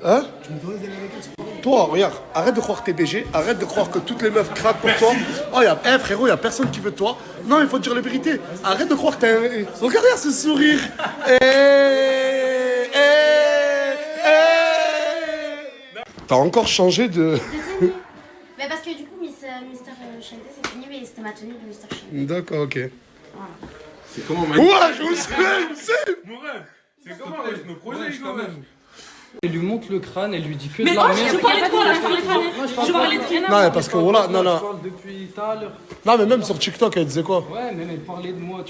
Hein? Toi, regarde, arrête de croire que t'es BG, arrête de croire que toutes les meufs craquent pour toi. Oh, frérot, y a personne qui veut de toi. Non, il faut te dire la vérité. Arrête de croire que t'es un... Regarde ce sourire. T'as encore changé de... Mais parce que du coup, Mister Shady, c'est fini, mais c'était ma tenue de Mister Shady. D'accord, ok. Voilà. C'est comment, Ouais, je vous sais. Mon rêve. C'est comment, nos projets, quand même. Elle lui monte le crâne, elle lui dit que Mais de la oh, merde. je parlais de quoi là? Je parlais de rien. Non, mais parce que voilà, non. Je parle depuis tout à l'heure. Non, mais même sur TikTok, elle disait quoi? Ouais, même elle parlait de moi.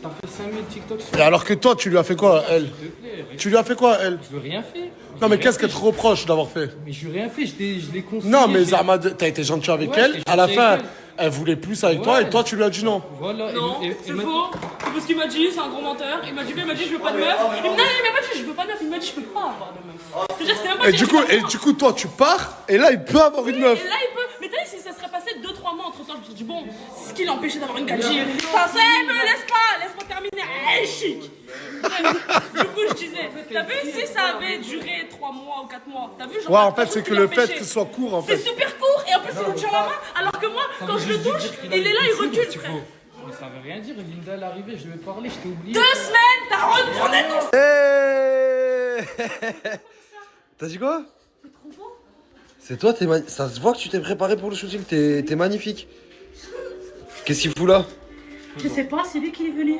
T'as fait 5000 TikTok sur Et alors que toi, tu lui as fait quoi, elle? s'il te plaît. Tu lui as fait quoi, elle? Je lui ai rien fait. Non, mais qu'est-ce qu'elle te reproche d'avoir fait? Mais je lui ai rien fait, je l'ai conseillé. Non, mais j'ai- Zahmad, t'as été gentil avec Ouais, elle. j'étais À la gentil fin, avec elle voulait plus avec toi et toi, tu lui as dit non. Voilà. Non, c'est faux. C'est parce qu'il m'a dit, c'est un gros menteur. Il m'a dit, je veux pas de meuf. Il m'a pas dit, je veux pas de meuf. Il m'a dit, je peux pas avoir de meuf. C'est-à-dire, c'était même pas Et du coup, toi, tu pars et là, il peut avoir une meuf. Et là, il peut. Mais t'as vu, si ça serait passé 2-3 mois entre temps, je me suis dit, bon, ce qui l'empêchait d'avoir une gadji. Ça, c'est, me laisse-moi terminer. Hey, chic. Du coup, je disais, t'as vu, si ça avait duré 3 mois ou 4 mois, t'as vu, genre. Ouais, en fait, chose c'est qui que le fait l'empêchait. que ce soit court, en C'est fait. super court et en plus, il me tient la main. Alors que moi, quand je le touche, il est là, il recule, frère. Mais ça veut rien dire, Linda elle est arrivée, je lui ai parlé, je t'ai oublié. 2 semaines, t'as retourné ton. T'as dit quoi? C'est toi, ça se voit que tu t'es préparé pour le shooting, t'es magnifique. Qu'est-ce qu'il fout là? Je sais pas, c'est lui qui est venu.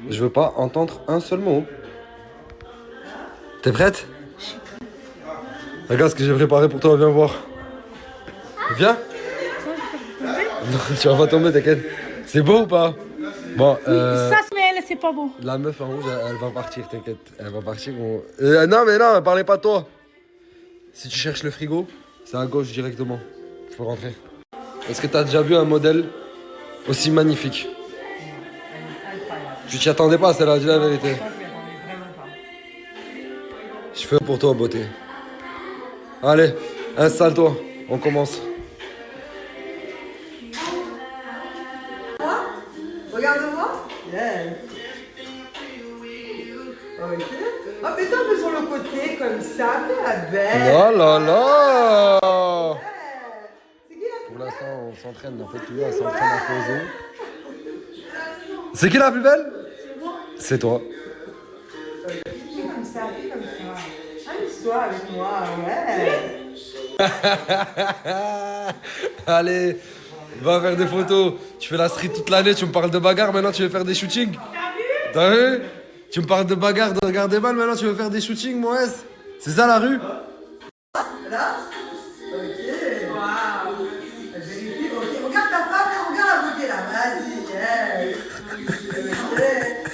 Je veux pas entendre un seul mot. T'es prête? Regarde ce que j'ai préparé pour toi, viens voir. Viens. Non, tu vas pas tomber, t'inquiète. C'est beau ou pas? Bon, Ça, mais elle, c'est pas beau. la meuf en rouge, elle va partir, t'inquiète. Elle va partir. Non, mais non, parlez pas de toi. Si tu cherches le frigo, c'est à gauche directement. Faut rentrer. Est-ce que t'as déjà vu un modèle aussi magnifique? Tu t'y attendais pas, celle-là, dis la vérité. Je fais pour toi, beauté. Allez, installe-toi, on commence. Regarde-moi. Yeah. Ok. Oh, mets-toi un peu sur le côté, comme ça. Fais la belle. Oh là là! C'est qui la Pour l'instant, on s'entraîne. En fait, tu vois, on s'entraîne à poser. C'est qui la plus belle? C'est toi. comme ça, fais comme ça. Amuse-toi avec moi, ouais. Allez, va faire des photos. Tu fais la street toute l'année, tu me parles de bagarre, maintenant tu veux faire des shootings. T'as vu? Tu me parles de bagarre, de regarder balles, maintenant tu veux faire des shootings, moi. C'est ça la rue? Là. Ok. Waouh. Vérifie. Ok. Regarde ta femme, regarde la beauté là. Vas-y. Yeah. Ok.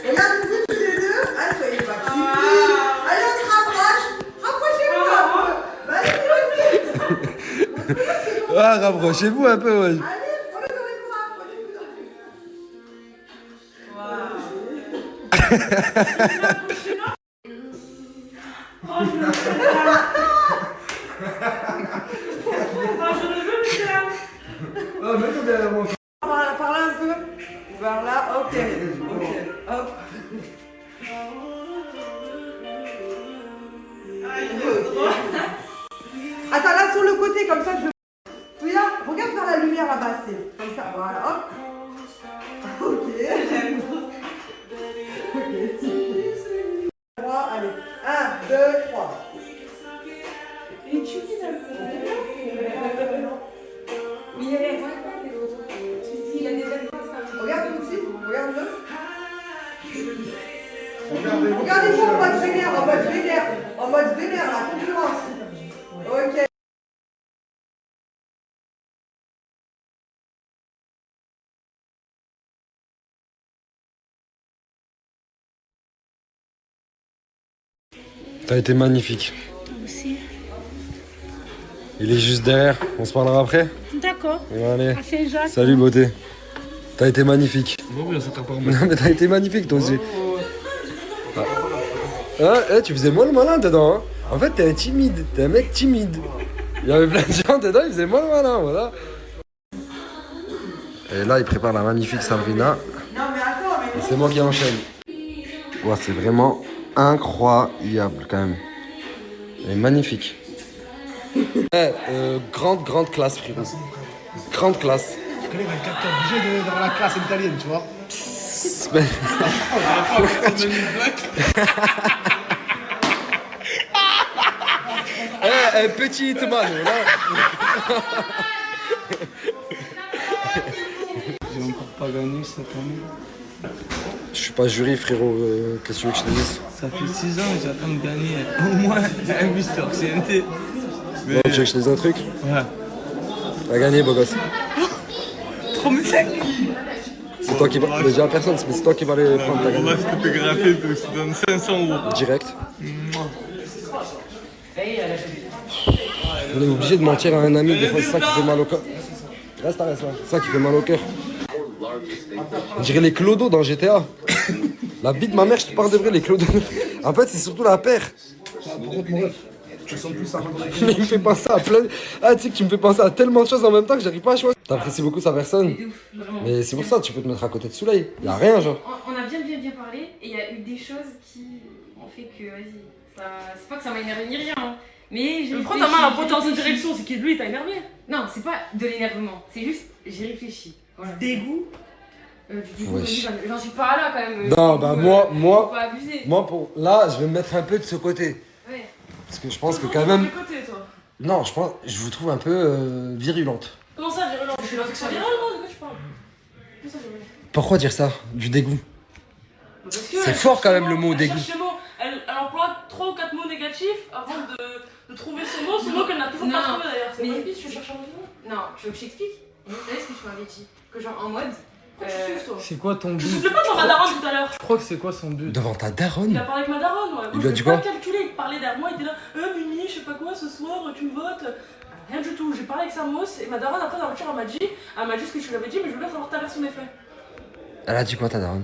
Regarde vous tous les deux. Allez, soyez partis. Allez, on se rapproche. Rapprochez-vous un peu. Vas-y. Ah, rapprochez-vous un peu, ouais. Allez, on est dans les bras. Rapprochez-vous dans les Oh, mets-toi derrière moi. Par là un peu. Par là, ok. Ok. Hop. Attends, là sur le côté, comme ça je. Regarde vers la lumière là-bas, c'est comme ça, voilà, hop. Ok. Ok. 3, allez. 1, 2, 3. Et tu dis un peu. Oui, allez. Regarde tout de suite, regarde-le. Regardez-moi en mode vénère, en mode vénère, la concurrence. Ok. T'as été magnifique. Toi aussi. Il est juste derrière, on se parlera après. D'accord. Allez. À Saint-Jacques. Salut, beauté. T'as été magnifique. Bon, oui, ça t'a pas Non, mais t'as été magnifique, toi aussi. Ah, tu faisais moins le malin dedans, hein. En fait, t'es un timide, t'es un mec timide. Il y avait plein de gens dedans, ils faisaient moins le malin, voilà. Et là, il prépare la magnifique Sabrina. Non mais attends, mais Et c'est moi qui enchaîne. Ouais, c'est vraiment incroyable quand même. Elle est magnifique. Grande classe, frérot. Grande classe. Je connais quelqu'un qui est obligé d'avoir la classe italienne, tu vois. Petit Mano, là. J'ai encore pas gagné cette année. Je suis pas jury, frérot. Qu'est-ce que tu veux que je te dise? Ça fait 6 ans et j'attends de gagner au moins un Mister CNT. Non, tu veux que je te dise un truc? Ouais. T'as gagné, beau gosse. Trop sec. C'est toi qui va. Déjà personne, mais c'est toi qui va aller prendre ta On gagne. va se te graffer, donc je te donne 500 €. Direct. On est obligé de mentir à un ami, des fois c'est ça qui fait mal au cœur. Reste là. C'est ça qui fait mal au cœur. On dirait les clodos dans GTA. La bite de ma mère, je te parle de vrai, les clodos. En fait, c'est surtout la paire. Par contre, mon ref, tu sens plus ça. Mais il me fait penser à plein. Ah, tu sais que tu me fais penser à tellement de choses en même temps que j'arrive pas à choisir. T'apprécies beaucoup sa personne. Mais c'est pour ça, tu peux te mettre à côté de Soleil. Y'a rien, genre. On a bien parlé et il y a eu des choses qui ont fait que, vas-y, c'est pas que ça m'a énervé ni rien, hein, mais j'ai Prends ta main à pointer dans cette direction, c'est qu'il lui t'a énervé. Non, c'est pas de l'énervement, c'est juste, j'ai réfléchi. Voilà. Dégoût. Du dégoût, Wesh. j'en suis pas là quand même. Non, bah moi, Faut pas abuser. pour là, je vais me mettre un peu de ce côté. Ouais. Parce que je pense que quand même. De côté, toi. Non, je vous trouve un peu virulente. Comment ça, virulent? Je suis là, c'est virulent, non? De quoi tu parles? Comment ça, virulent? Pourquoi dire ça? Du dégoût. Parce que C'est elle fort cherche quand même ses le mots, mot elle dégoût. cherche ses mots. Elle emploie 3 ou 4 mots négatifs avant de trouver ce mot qu'elle n'a toujours pas Non, trouvé d'ailleurs. C'est mais- pas une piste, tu cherches un mot. Non, tu veux que je t'explique? Vous savez ce que tu m'avais dit? Que genre en mode. Pourquoi tu souffles, toi? C'est quoi ton Je but? soufflais pas dans ma daronne tout à l'heure. Je crois que c'est quoi son but? Devant ta Il daronne? a parlé avec ma daronne, ouais. Il Moi, lui a je dit l'ai pas quoi? calculé, il parlait derrière moi, il était là, Mimi, je sais pas quoi, ce soir, tu me votes. Rien du tout, j'ai parlé avec Samos et ma daronne après dans la voiture, elle m'a dit ce que je lui avais dit, mais je veux bien savoir ta version des faits. Elle a dit quoi ta daronne?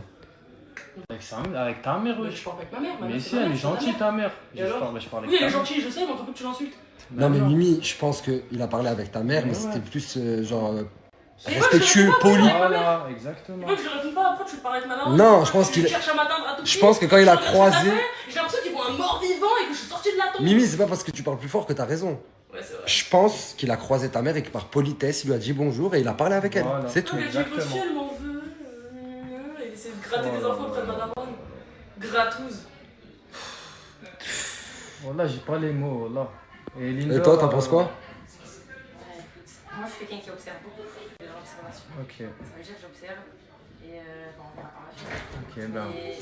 Avec ta mère, Mais wesh. je parle pas avec ma mère, ma Mais mère, si, c'est ma elle mère, est c'est ma gentille mère. ta mère. Et alors Je parlais Oui, elle est avec ta mère. gentille, je sais, mais on faut que tu l'insultes. Non mais non. Mimi, je pense qu'il a parlé avec ta mère, mais Ouais. c'était plus genre Et moi, respectueux, je réponds pas, poli. Voilà, Tu exactement. veux que je réponde pas, après tu parles avec ma daronne. Non, je pense qu'il- Tu cherches à m'atteindre à tout Je prix. pense que quand il a Je regarde ce que t'as croisé. fait, j'ai l'impression qu'ils voient un mort vivant et que je suis sortie de la tombe. Mimi, c'est pas parce que tu parles plus fort que t'as raison. Ouais, c'est vrai. Je pense qu'il a croisé ta mère et que par politesse, il lui a dit bonjour et il a parlé avec elle. Voilà. C'est tout. Il a dit que Exactement. si elle m'en veut, il essaie de gratter des infos auprès de ma daronne. Gratouze. Voilà, j'ai pas les mots, là. Et Linda, Et toi, t'en penses quoi? Moi, je suis quelqu'un qui observe beaucoup. Je fais de l'observation. Ok, Ça veut dire que j'observe et bon, on verra par la suite. ok, ben. Et-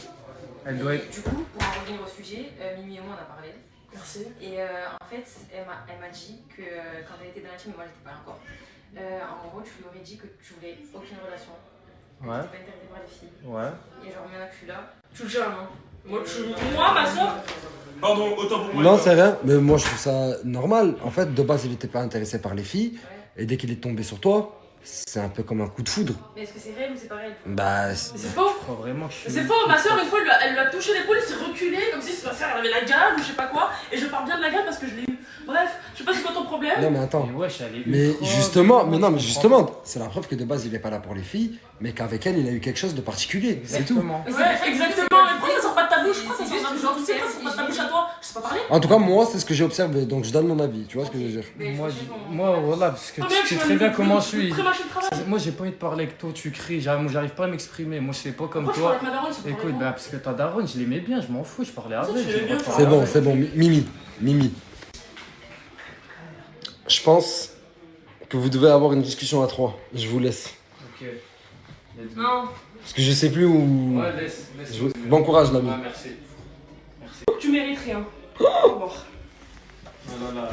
Elle doit être. Du coup, pour en revenir au sujet, Mimi et moi on a parlé. Merci. Et en fait, elle m'a dit que quand elle était dans la team, moi j'étais pas là encore. En gros, tu lui aurais dit que tu voulais aucune relation. Que Ouais. t'étais pas intéressée par les filles. Ouais. Et genre maintenant que je suis là. Tu le gères, hein. Moi, ma soeur, Pardon, autant pour moi. Non, c'est rien. Mais moi, je trouve ça normal. En fait, de base, il était pas intéressé par les filles. Et dès qu'il est tombé sur toi, c'est un peu comme un coup de foudre. Mais est-ce que c'est réel ou c'est pas réel? Bah. c'est faux. Je crois vraiment que je suis. C'est faux, ma soeur, une fois, elle lui a touché l'épaule, il s'est reculé, comme si sa soeur avait la gale ou je sais pas quoi. Et je parle bien de la gale parce que je l'ai eu. Bref, je sais pas c'est quoi ton problème. Non, mais attends. Mais wesh, elle est Mais ultra- justement, mais non, mais je justement, c'est la preuve que de base il est pas là pour les filles, mais qu'avec elle il a eu quelque chose de particulier, c'est tout. Exactement. Ouais, exactement. Mais pourquoi ça sort pas de ta bouche? Pourquoi ça sort pas de ta bouche? Tu sais pas, ça sort pas de ta bouche à toi. Je sais pas parler. En tout cas, moi c'est ce que j'ai observé, donc je donne mon avis, tu vois ce que je veux dire. Moi, voilà, parce que Ah, tu mec, sais je très vais bien me- comment je suis. Prémâcher le travail. Moi, j'ai pas envie de parler avec toi, tu cries, j'arrive pas à m'exprimer. Moi, je sais pas comme Pourquoi je parle toi. avec ma daronne, c'est pour Écoute, parler bah, parce que ta daronne, je l'aimais bien, je m'en fous, je parlais avec. tu l'aimais bien, C'est bon, Mimi. Je pense que vous devez avoir une discussion à trois, je vous laisse. Ok. Let's go. Non. Parce que je sais plus où. Ouais, laisse. Bon courage l'ami. Ouais, merci. Tu mérites rien. Au revoir. Oh là là.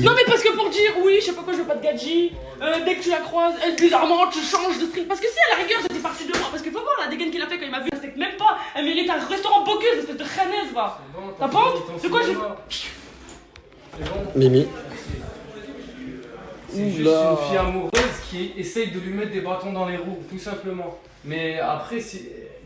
Non mais parce que pour dire oui, je sais pas quoi, je veux pas de gadget, dès que tu la croises, elle bizarrement tu changes de string. Parce que si à la rigueur j'étais partie de moi, parce qu'il faut voir la dégaine qu'il a fait quand il m'a vu, c'était même pas, elle mérite un restaurant Bocuse, espèce de renaise va. Bon, T'as fini pas honte ton De quoi j'ai... cinéma. C'est bon. Mimi. C'est juste Oula. une fille amoureuse qui essaye de lui mettre des bâtons dans les roues, tout simplement. Mais après,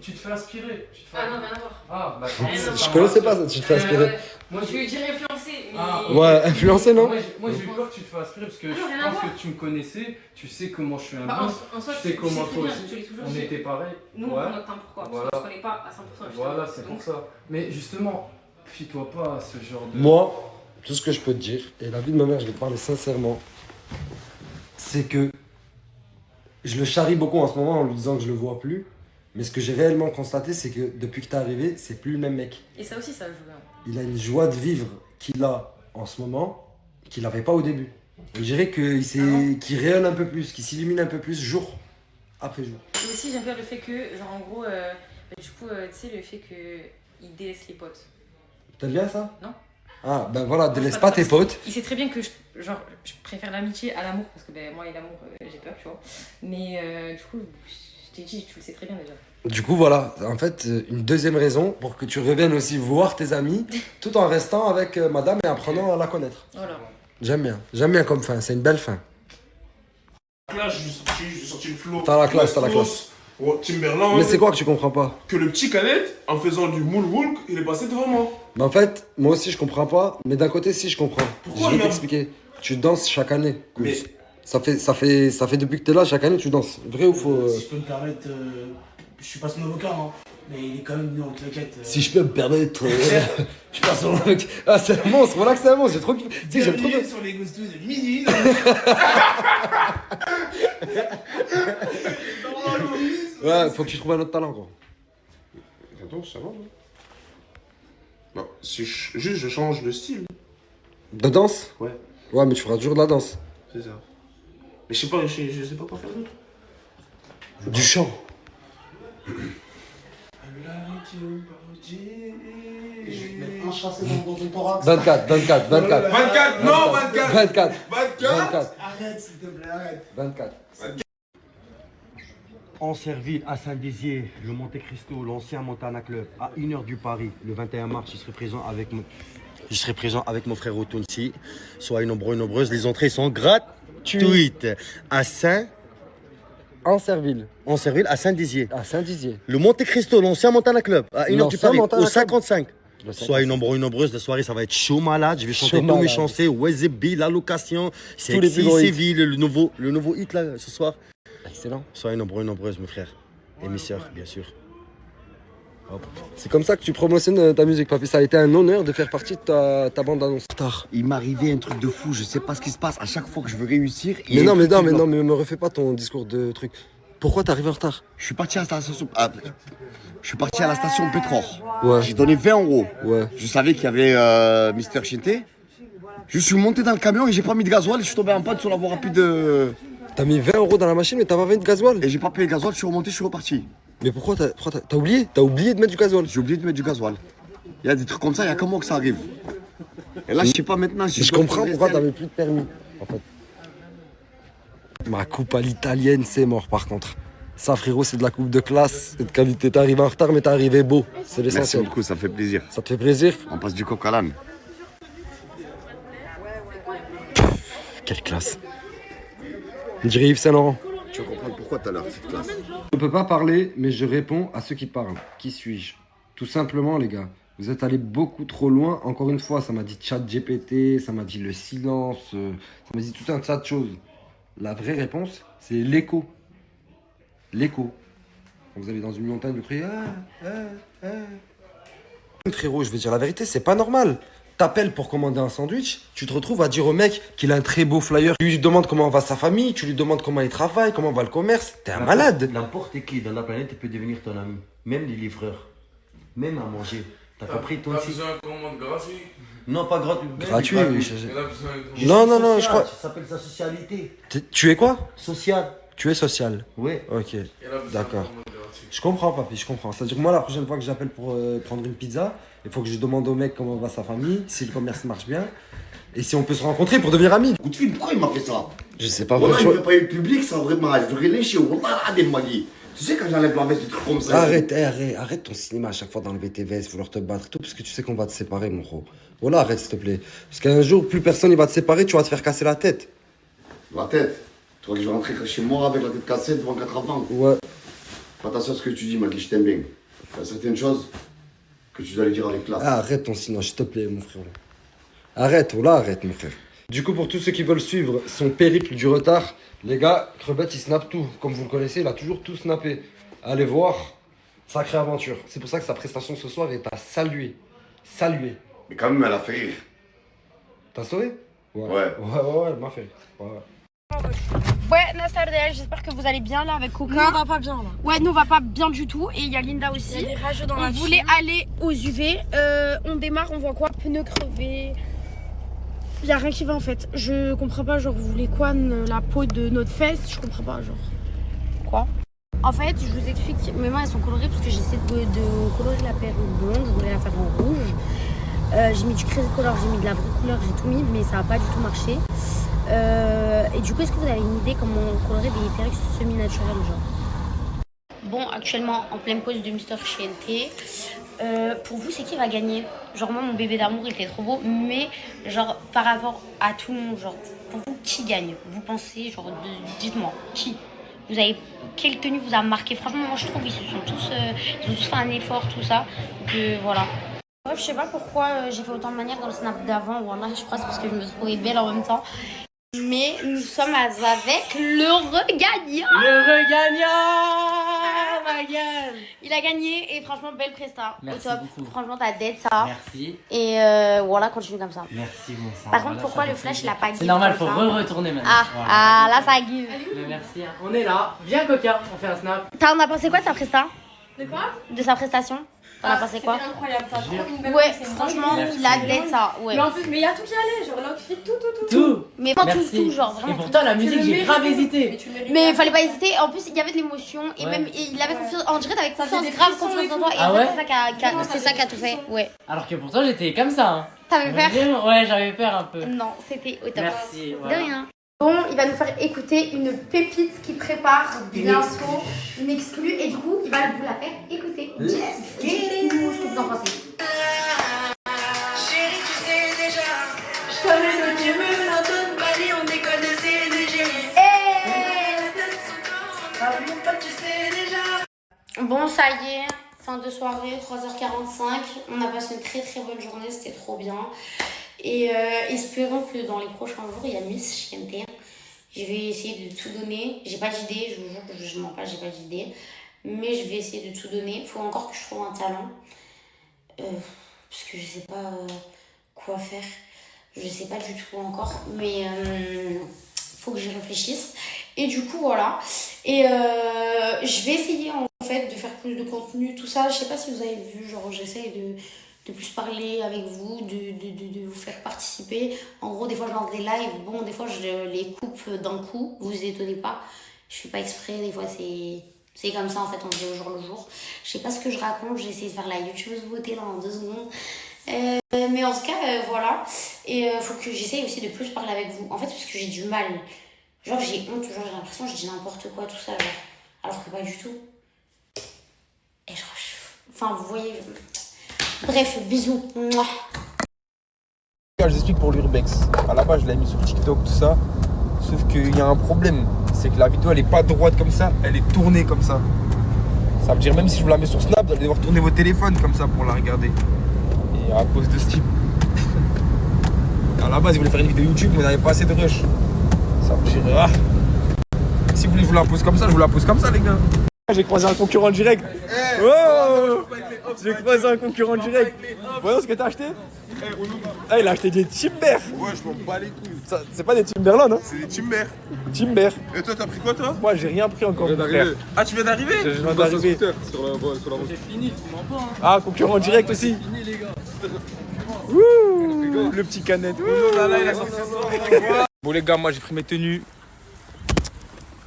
tu te fais aspirer. Ah non, rien à voir. Ah, bah Je Je connaissais pas ça, tu te fais aspirer. Moi, je lui ai dit influencer, Ah, Ouais, influencé, non? Moi j'ai eu peur que tu te fasses rire parce que Non, rien je à pense voir. que tu me connaissais, tu sais comment je suis un Bah, gosse, en soi, tu sais comment très toi bien, aussi, je te l'ai toujours on dit. était pareil. Nous, on Ouais. prend notre temps pourquoi Voilà. Parce qu'on se connaît pas à 100%. justement. Voilà, c'est Donc, pour ça. Mais justement, fie-toi pas à ce genre de... Moi, tout ce que je peux te dire, et la vie de ma mère, je vais te parler sincèrement, c'est que je le charrie beaucoup en ce moment en lui disant que je le vois plus. Mais ce que j'ai réellement constaté, c'est que depuis que t'es arrivé, c'est plus le même mec. Et ça aussi, ça joue. Hein. Il a une joie de vivre qu'il a en ce moment, qu'il n'avait pas au début. On dirait qu'il rayonne un peu plus, qu'il s'illumine un peu plus jour après jour. Et aussi, j'aime bien le fait que, genre, en gros, du coup, tu sais, le fait qu'il délaisse les potes. T'aimes bien ça? Non. Ah, ben voilà, Non, délaisse c'est pas ça. tes potes. Il sait très bien que je préfère l'amitié à l'amour, parce que ben, moi et l'amour, j'ai peur, tu vois. Mais du coup, je t'ai dit, tu le sais très bien déjà. Du coup, voilà, en fait, une deuxième raison pour que tu reviennes aussi voir tes amis, tout en restant avec madame et apprenant à la connaître. Voilà. J'aime bien comme fin, c'est une belle fin. Là, j'ai sorti le flow. T'as la classe, t'as la West classe. Coast, Timberland. Mais c'est quoi que tu comprends pas? Que le petit Khaled, en faisant du moonwalk, il est passé devant moi. Bah en fait, moi aussi je comprends pas, mais d'un côté si je comprends. Pourquoi, Je vais là t'expliquer. Tu danses chaque année. Mais- Ça fait depuis que t'es là, chaque année tu danses. Vrai ou faux? Si je peux me permettre, je suis pas son avocat, hein, mais il est quand même venu en claquette. Si je peux me permettre, je passe au mec. Ah c'est un monstre, voilà que c'est un monstre, j'ai trop kiffé. Tu sais, j'aime trop bien. sur les gostos de minuit. Ouais, faut que tu trouves un autre talent quoi. Attends, ça va, non? Non, si juste je change de style. De danse? Ouais. Ouais, mais tu feras toujours de la danse. C'est ça. Mais je sais pas, je sais pas quoi faire d'autre. Du chant. Je vais te mettre un chassé dans ton thorax. 24, 24, 24. 24, non, 24 24. 24 24. Arrête, s'il te plaît, arrête. 24. Ancerville à Saint-Dizier, le Monte Cristo, l'ancien Montana Club, à 1h du Paris, le 21 mars, je serai présent avec mon frère Otunsi. Soyez nombreux et nombreuses, les entrées sont gratuites. À Ancerville. à Saint-Dizier. À Saint-Dizier. Le Monte Cristo, l'ancien Montana Club, à 1h du L'ancien Paris, Montana au Club. 55. Le Soyez nombreux et nombreuses, la soirée ça va être chaud malade. Je vais chanter Chaud tous mes malade. chansons, Wezebi, la location, Tous les plus Sexy, gros hits. Séville, le nouveau hit là ce soir. Excellent. Soyez nombreux et nombreuses mes frères. Et mes sœurs, bien sûr. C'est comme ça que tu promotionnes ta musique, papy. Ça a été un honneur de faire partie de ta bande annonce. Il m'arrivait un truc de fou, je sais pas ce qui se passe. À chaque fois que je veux réussir. il y Mais a non, un mais truc non, qui mais bloque. non, mais me refais pas ton discours de truc. Pourquoi t'arrives en retard? Je suis parti à la station. Je suis parti à la station Pétror. Ouais. J'ai donné 20 euros. Ouais. Je savais qu'il y avait Mister Chinté. Je suis monté dans le camion et j'ai pas mis de gasoil. Je suis tombé en panne sur la voie rapide. T'as mis 20 euros dans la machine, mais t'as pas mis de gasoil. Et j'ai pas payé le gasoil, je suis remonté, je suis reparti. Mais pourquoi t'as oublié? T'as oublié de mettre du gasoil. J'ai oublié de mettre du gasoil. Il y a des trucs comme ça, il y a que moi que ça arrive. Et là, je sais pas maintenant si Je dois comprends prendre pourquoi les ailes. t'avais plus de permis, en fait. Ma coupe à l'italienne, c'est mort par contre. Ça, frérot, c'est de la coupe de classe, c'est de qualité. T'es arrivé en retard, mais t'es arrivé beau. C'est Merci l'essentiel. beaucoup, ça fait plaisir. Ça te fait plaisir? On passe du coq à l'âne. Quelle classe. On dirait Yves Saint-Laurent. Tu vas comprendre pourquoi tout à l'heure cette classe. Je ne peux pas parler, mais je réponds à ceux qui parlent. Qui suis-je? Tout simplement, les gars. Vous êtes allés beaucoup trop loin. Encore une fois, ça m'a dit chat GPT, ça m'a dit le silence, ça m'a dit tout un tas de choses. La vraie réponse, c'est l'écho. L'écho. Quand vous allez dans une montagne, vous criez Frérot, je vais dire la vérité, c'est pas normal. T'appelles pour commander un sandwich, tu te retrouves à dire au mec qu'il a un très beau flyer. Tu lui demandes comment va sa famille, tu lui demandes comment il travaille, comment va le commerce. T'es un malade. N'importe qui dans la planète peut devenir ton ami. Même les livreurs. Même à manger. T'as compris toi T'as aussi? besoin de commande gratuit. Non, pas gratuit. Gratuit, Même oui. Il a besoin de... Non, non, non, je social, crois. Ça s'appelle sa socialité. Tu es quoi? Social. Tu es social. Oui. Ok, Il a besoin d'accord. de commande gratuit. Je comprends, papy, je comprends. C'est-à-dire que moi, la prochaine fois que j'appelle pour prendre une pizza, il faut que je demande au mec comment va sa famille, si le commerce marche bien, et si on peut se rencontrer pour devenir amis. Coup de fil, pourquoi il m'a fait ça? Je sais pas, Voilà, il franchement. veut pas eu le public, ça aurait mal. J'aurais léché. Wallah, des magis. Tu sais, quand j'enlève la veste, des trucs comme ça. Arrête ton cinéma à chaque fois d'enlever tes vestes, vouloir te battre, tout, parce que tu sais qu'on va te séparer, mon gros. Voilà, arrête, s'il te plaît. Parce qu'un jour, plus personne il va te séparer, tu vas te faire casser la tête. La tête. Tu vois que je vais rentrer chez moi avec la tête cassée devant 4 enfants. Ouais. Fais attention à ce que tu dis, Magui, je t'aime bien. Il y a certaines choses que tu dois aller dire avec classe. Ah, arrête ton cinéma, s'il te plaît, mon frérot. Arrête, voilà, arrête, mon frère. Du coup, pour tous ceux qui veulent suivre son périple du retard, les gars, Crevette, il snappe tout. Comme vous le connaissez, il a toujours tout snappé. Allez voir, sacrée aventure. C'est pour ça que sa prestation ce soir est à saluer. Saluer. Mais quand même, elle a fait rire. T'as sauvé? Ouais. Elle m'a fait. Ouais. Ouais, Nastardel, j'espère que vous allez bien là avec Coca. Nous, on va pas bien là. Ouais, nous on va pas bien du tout. Et il y a Linda aussi. Il y a des rageux dans on la voulait team. aller aux UV. On démarre, on voit quoi? Pneus crevés. Il y a rien qui va en fait. Je comprends pas, genre vous voulez quoi? La peau de notre fesse? Je comprends pas, genre. Quoi? En fait, je vous explique, mes mains elles sont colorées parce que j'essaie de colorer la paire blonde. Je voulais la faire en rouge. J'ai mis du crazy color, j'ai mis de la vraie couleur, j'ai tout mis, mais ça a pas du tout marché. Et du coup, est-ce que vous avez une idée comment colorer des perruques semi-naturelles, genre? Bon, actuellement en pleine pause de Mister Chiente. Pour vous, c'est qui va gagner? Genre moi, mon bébé d'amour, il était trop beau, mais genre par rapport à tout le monde, genre pour vous, qui gagne? Vous pensez, genre, dites-moi, qui? Vous avez quelle tenue vous a marqué? Franchement, moi je trouve ils ont tous fait un effort, tout ça. Donc voilà. Bref, je sais pas pourquoi j'ai fait autant de manières dans le snap d'avant. Voilà, je crois que c'est parce que je me trouvais belle en même temps. Mais nous sommes avec le regagnant. Le regagnant, ma gueule. Il a gagné et franchement belle presta. Merci au top. beaucoup. Franchement t'as dead ça. Merci. Et voilà, continue comme ça. Merci, bon sang. Par contre, Voilà, pourquoi ça le fait flash il plaisir. a pas give? C'est normal, faut comme ça retourner maintenant. Ah, Voilà. ah là ça give. Mais merci, hein. On est là. Viens, Coca, on fait un snap. T'en as pensé quoi de sa presta? De quoi? De sa prestation? T'en as pensé quoi? C'était incroyable, t'as trop une belle Ouais, c'est une franchement, dinguerie. il a dead ça. Ouais. Mais en plus, mais il y a tout qui allait, genre l'outfit, tout. Tout. Mais pas Merci. tout, genre vraiment. Et pourtant, la Tu musique, le j'ai mérites, grave mais hésité. tu le mérites Mais pas. il fallait pas hésiter. En plus, il y avait de l'émotion et Ouais. même il avait confiance. On dirait t'avais Ça fait confiance, des grave frissons confiance et en tout. toi. Et Ah en fait, ouais c'est ça qui a tout fait. Ouais. Alors que pourtant, j'étais comme ça. Hein. T'avais peur? Vraiment, ouais, j'avais peur un peu. Non, c'était au top. Merci. De Voilà. rien. Bon, il va nous faire écouter une pépite qu'il prépare bientôt, une exclue, et du coup, il va vous la faire écouter. Dites-nous ce que vous en pensez. Chérie, tu sais déjà, je t'emmène au Dieu, London, Bali, on déconne de CDG. Mon pote, tu sais déjà. Bon, ça y est, fin de soirée, 3h45. On a passé une très très bonne journée, c'était trop bien. Et espérons que dans les prochains jours, il y a Miss Chiente. Je vais essayer de tout donner. J'ai pas d'idée, je vous jure que je mens pas, j'ai pas d'idée. Mais je vais essayer de tout donner. Il faut encore que je trouve un talent. Parce que je sais pas quoi faire. Je sais pas du tout encore. Mais faut que j'y réfléchisse. Et du coup, voilà. Et je vais essayer en fait de faire plus de contenu, tout ça. Je sais pas si vous avez vu, genre j'essaye de plus parler avec vous, de vous faire participer. En gros, des fois, je lance des lives. Bon, des fois, je les coupe d'un coup. Vous vous étonnez pas. Je fais pas exprès. Des fois, c'est comme ça, en fait. On fait au jour le jour. Je sais pas ce que je raconte. J'ai essayé de faire la youtubeuse beauté, là, en 2 secondes. Mais en tout cas, voilà. Et faut que j'essaye aussi de plus parler avec vous. En fait, parce que j'ai du mal. Genre, j'ai honte. Genre, j'ai l'impression que je dis n'importe quoi, tout ça. Genre. Alors que pas du tout. Et genre, enfin, vous voyez... Bref, bisous. Mouah. Je vous explique pour l'urbex. À la base, je l'ai mis sur TikTok, tout ça. Sauf qu'il y a un problème. C'est que la vidéo, elle est pas droite comme ça, elle est tournée comme ça. Ça veut dire, même si je vous la mets sur Snap, vous allez devoir tourner votre téléphone comme ça pour la regarder. Et à cause de ce type. À la base, il voulait faire une vidéo YouTube, mais il n'avait pas assez de rush. Ça veut dire, ah. Si vous voulez, je vous la pose comme ça, je vous la pose comme ça, les gars. J'ai croisé un concurrent direct. Oh, j'ai croisé un concurrent direct. Voyons ce que t'as acheté. Ah, il a acheté des Timber. Ouais, je m'en bats les couilles. C'est pas des Timberland, hein? C'est des Timber. Timber. Et toi, t'as pris quoi, toi? Moi, j'ai rien pris encore. Ah, tu viens d'arriver? Je viens d'arriver. J'ai fini, je m'en pas. Hein. Ah, concurrent direct aussi. Fini, les gars. Ouh, le petit canette. Là, il a sorti ça. Bon, les gars, moi, j'ai pris mes tenues.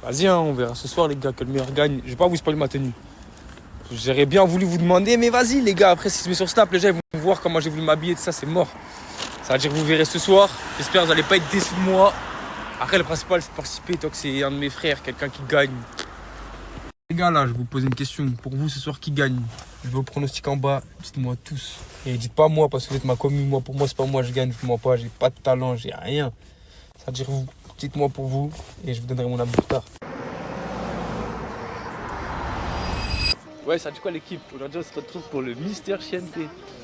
Vas-y, hein, on verra ce soir, les gars, que le meilleur gagne. Je vais pas vous spoiler ma tenue. J'aurais bien voulu vous demander, mais vas-y, les gars. Après, si je mets sur Snap, les gens ils vont voir comment j'ai voulu m'habiller, tout ça, c'est mort. Ça veut dire que vous verrez ce soir. J'espère que vous n'allez pas être déçus de moi. Après, le principal, c'est de participer. Tant que c'est un de mes frères, quelqu'un qui gagne. Les gars, là, je vais vous poser une question. Pour vous, ce soir, qui gagne? Je vais au pronostic en bas. Dites-moi tous. Et dites pas moi, parce que vous êtes ma commune. Moi, pour moi, c'est pas moi, je gagne. Je mens pas, j'ai pas de talent, j'ai rien. Ça veut dire vous. Dites-moi pour vous. Et je vous donnerai mon avis plus tard. Ouais, ça dit quoi l'équipe? Aujourd'hui, on se retrouve pour le Mister Chiente.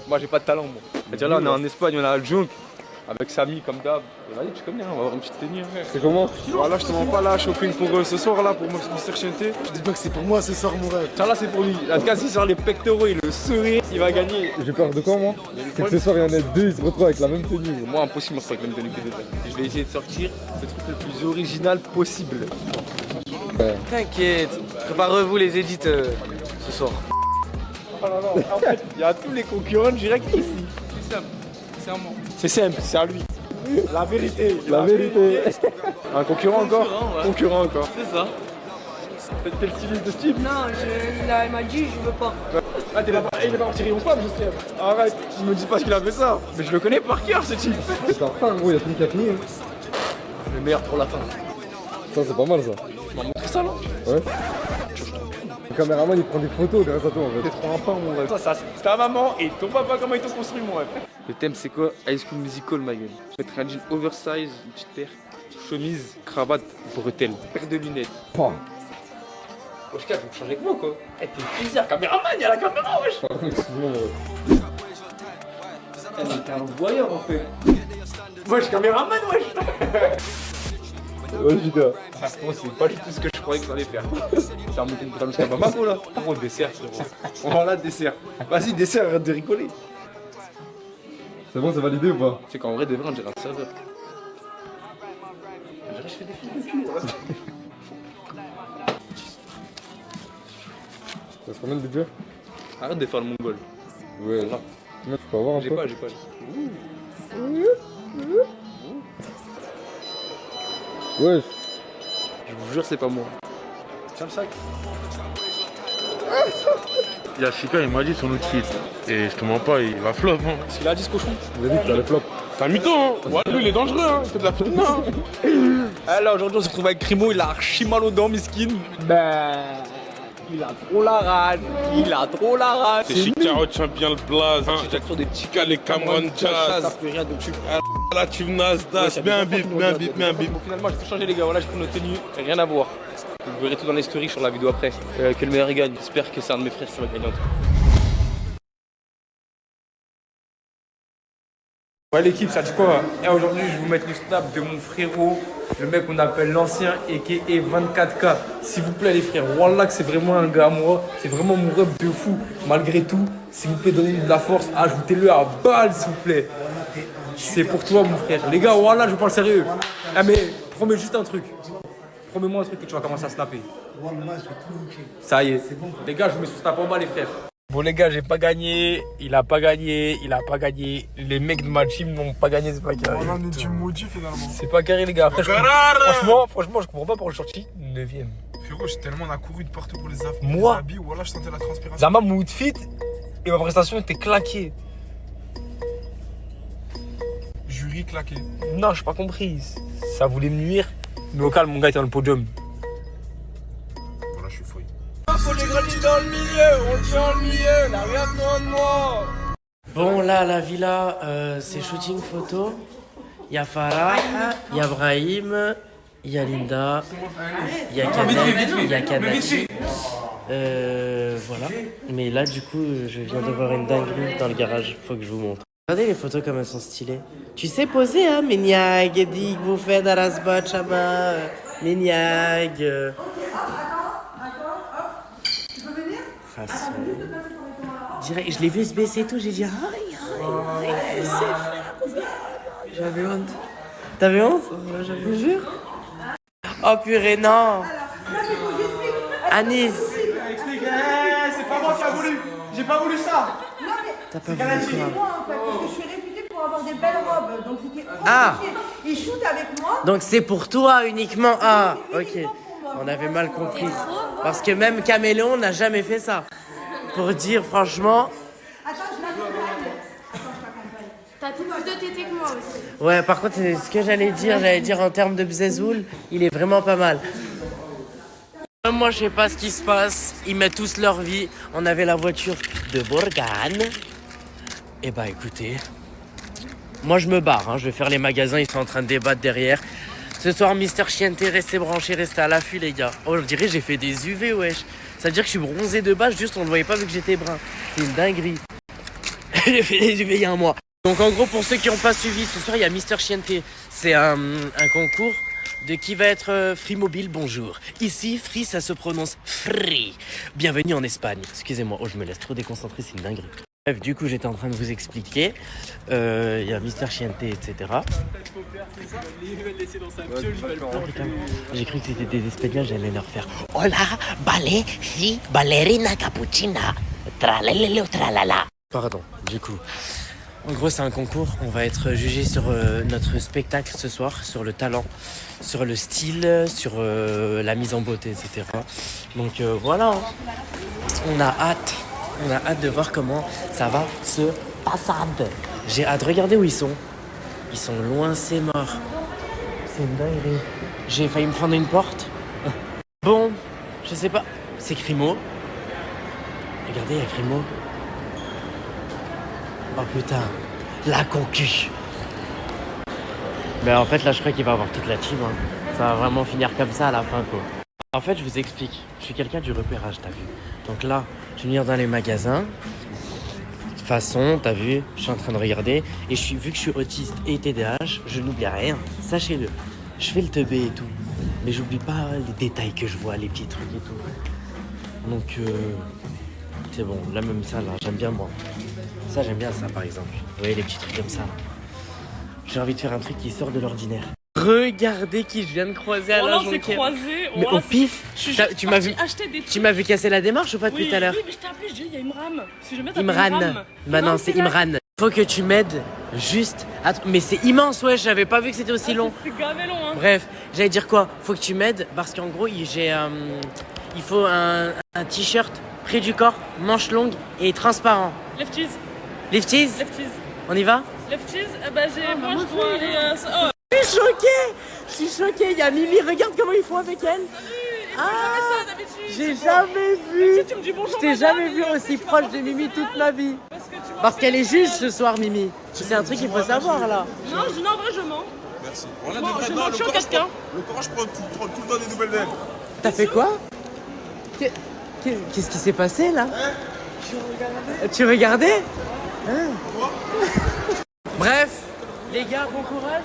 Moi, j'ai pas de talent, moi. C'est-à-dire là, on est en Espagne, on a le junk. avec Samy comme d'hab. Et vas-y, tu connais, on va avoir une petite tenue. Hein. C'est comment? Voilà, je te mens pas là, shopping pour ce soir là, pour Mr. Chienté. Je dis pas que c'est pour moi ce soir, mon rêve. Ça là, c'est pour lui. En tout cas, s'il sort les pectoraux et le sourire, il va gagner. J'ai peur de quoi, moi? C'est que ce soir, il y en a deux, ils se retrouvent avec la même tenue. Moi, impossible, moi, avec la même tenue que les deux. Je vais essayer de sortir le truc le plus original possible. T'inquiète, préparez-vous les éditeurs ce soir. Oh là là, en fait, il y a tous les concurrents direct ici. C'est simple, c'est à moi. C'est simple, c'est à lui. La vérité. La vérité. Un concurrent encore? Ouais. Concurrent encore. C'est ça. T'es le styliste de Steve? Non, il m'a dit je veux pas. Ah, il est pas parti rayon femme, je sais. Arrête, je me dis pas qu'il a fait ça. Mais je le connais par cœur, ce type. C'est en fin, gros, il y a celui qui a fini. Le meilleur pour la fin. Ça, c'est pas mal, ça. Tu m'as montré ça, là? Ouais. Le caméraman, il prend des photos grâce à toi, en fait. T'es trop un pain, mon rêve. Ça, c'est ta maman et ton papa, comment ils t'ont construit, mon rêve. Le thème, c'est quoi? High School Musical, ma gueule. Mettre un jean oversize, une petite paire, chemise, cravate, bretelle, paire de lunettes. Oh. Wesh, vous changer avec moi, quoi. Eh, t'es bizarre, caméraman, y'a la caméra, wesh. Eh, mais t'es un voyeur, en fait. Wesh, caméraman, wesh. Ouais, Giga. Franchement, c'est pas du tout ce que je croyais que ça allait faire. C'est un mouton de jusqu'à Bamako, là. Oh, dessert, frérot. Voilà, dessert. Vas-y, dessert, arrête de rigoler. C'est bon, c'est validé ou pas? C'est qu'en vrai, de vrai, on dirait un serveur. On dirait que je fais des films de cul. Ça se combien de budget? Arrête de faire le mongol. Ouais, là. Tu peux avoir un peu? J'ai pas. Wesh. Je vous jure, c'est pas moi. Tiens le sac. Il y a Chica, il m'a dit son outfit. Et je te mens pas, il va flop. Hein. Qu'est-ce qu'il a dit, ce cochon? Il a dit que t'allais flop. T'as mytho, hein? Ouais, lui, il est dangereux, hein. Il fait de la flop. Non. Ah là, aujourd'hui, on se retrouve avec Crimo, il a archi mal aux dents, miskin. Ben. Il a trop la rage. C'est Chica retient bien le blaze. Hein. J'ai des Chica, les Cameron Jazz. Ça fait rien de tu. Là, tu Nasdaq. Bien bip. Bon, finalement, j'ai tout changé, les gars. Voilà, j'ai pris nos tenues. Rien à voir. Vous verrez tout dans les stories sur la vidéo après. Que le meilleur gagne. J'espère que c'est un de mes frères qui va gagner en tout cas. Ouais l'équipe, ça dit quoi? Et aujourd'hui je vais vous mettre le snap de mon frérot, le mec qu'on appelle l'ancien aka 24K. S'il vous plaît les frères, wallah que c'est vraiment un gars à moi, c'est vraiment mon rêve de fou. Malgré tout, s'il vous plaît donnez-lui de la force, ajoutez-le à balle s'il vous plaît. C'est pour toi mon frère. Les gars, wallah je vous parle sérieux. Ah mais promets juste un truc. Promets-moi un truc que tu vas commencer à snapper. Ça y est, les gars je vous mets sur snap en bas les frères. Bon les gars, j'ai pas gagné, il a pas gagné, les mecs de ma team n'ont pas gagné, c'est pas carré. On est du maudit finalement. C'est pas carré les gars, après franchement je comprends pas pourquoi je suis sorti 9ème. Frérot, on a couru de partout pour les affaires. Moi habits, ou alors je sentais la transpiration. Zama, mon outfit et ma prestation était claquée. Jury claqué. Non, j'ai pas compris, ça voulait me nuire, mais au calme mon gars était dans le podium. Voilà, je suis fouillé. Faut les grandir dans le milieu, on le fait en milieu, là rien besoin de moi. Bon, là, la villa, c'est shooting photo. Il y a Farah, il y a Brahim, il y a Linda, il y a Kader, il y a Kadachi. Voilà. Mais là, du coup, je viens de voir une dinguerie dans le garage. Faut que je vous montre. Regardez les photos comme elles sont stylées. Tu sais poser, hein, Méniag, Edik, Boufed, Arasbat, Chaba, Méniag. Façon. Direct, je l'ai vu se baisser et tout, j'ai dit aïe, c'est frère. J'avais honte. T'avais honte? Je vous jure. Oh purée, non. Anis. C'est pas moi qui a voulu. J'ai pas voulu ça. T'as pas voulu C'est moi en fait, parce que je suis réputée pour avoir des belles robes. Donc c'était Ah. Il shoot avec moi. Donc c'est pour toi uniquement. Ah, ok. On avait mal compris. Parce que même Caméléon n'a jamais fait ça. Pour dire franchement. Attends, je l'accompagne. T'as tout plus de tétés que moi aussi. Ouais, par contre, c'est ce que j'allais dire en termes de bzézoul, il est vraiment pas mal. Moi, je sais pas ce qui se passe. Ils mettent tous leur vie. On avait la voiture de Borgane. Et bah écoutez, moi je me barre. Hein. Je vais faire les magasins. Ils sont en train de débattre derrière. Ce soir, Mr. Chienté, restez branchés, restez à l'affût, les gars. Oh, je dirais j'ai fait des UV, wesh. Ça veut dire que je suis bronzé de base, juste on ne voyait pas vu que j'étais brun. C'est une dinguerie. J'ai fait des UV il y a un mois. Donc en gros, pour ceux qui n'ont pas suivi, ce soir il y a Mister Chiente. C'est un concours de qui va être Free Mobile. Bonjour. Ici, Free, ça se prononce Free. Bienvenue en Espagne. Excusez-moi, oh je me laisse trop déconcentrer, c'est une dinguerie. Bref, du coup j'étais en train de vous expliquer. Il y a Mister Chiente, etc. J'ai cru que c'était des Espagnols, j'allais leur faire Hola, ballet, si, ballerina cappuccina. Tralalelo, tralala. Pardon, du coup. En gros, c'est un concours. On va être jugé sur notre spectacle ce soir, sur le talent, sur le style, sur la mise en beauté, etc. Donc voilà, hein. On a hâte de voir comment ça va se passer. J'ai hâte. Regardez où ils sont. Ils sont loin, c'est mort. C'est une dinguerie. J'ai failli me prendre une porte. Bon, je sais pas. C'est Crimo. Regardez, il y a Crimo. Oh putain, la concu. Mais en fait là je crois qu'il va avoir toute la team, hein. Ça va vraiment finir comme ça à la fin quoi. En fait je vous explique, je suis quelqu'un du repérage, t'as vu. Donc là, je vais venir dans les magasins. De toute façon, t'as vu, je suis en train de regarder. Et vu que je suis autiste et TDAH, je n'oublie rien, sachez-le. Je fais le teubé et tout. Mais j'oublie pas les détails que je vois, les petits trucs et tout. Donc c'est bon, là même ça là, j'aime bien moi. Ça, j'aime bien ça, par exemple. Vous voyez, les petits trucs comme ça. J'ai envie de faire un truc qui sort de l'ordinaire. Regardez qui je viens de croiser à la Jonquière. Mais au pif, tu m'as vu casser la démarche ou pas depuis tout à l'heure? Oui, mais je t'ai appelé, je dis, il y a Imran. Si jamais Imran. Bah non, c'est Imran. Faut que tu m'aides juste. Mais c'est immense, ouais, j'avais pas vu que c'était aussi long. C'est gavé long, hein. Bref, j'allais dire quoi? Faut que tu m'aides parce qu'en gros, il faut un t-shirt près du corps, manche longue et transparent. Lefties. Lefties? Lefties. On y va? Lefties, bah moi je dois aller... Je suis choquée, il y a Mimi, regarde comment ils font avec elle. J'ai jamais vu. Je t'ai jamais vu aussi proche de Mimi toute ma vie. Parce qu'elle est juge ce soir, Mimi. C'est un truc qu'il faut savoir là. Non, en vrai je mens. Merci. Le courage prend tout le temps des nouvelles d'elle. T'as fait quoi? Qu'est-ce qui s'est passé là? Tu regardais? Bref, les gars, bon courage.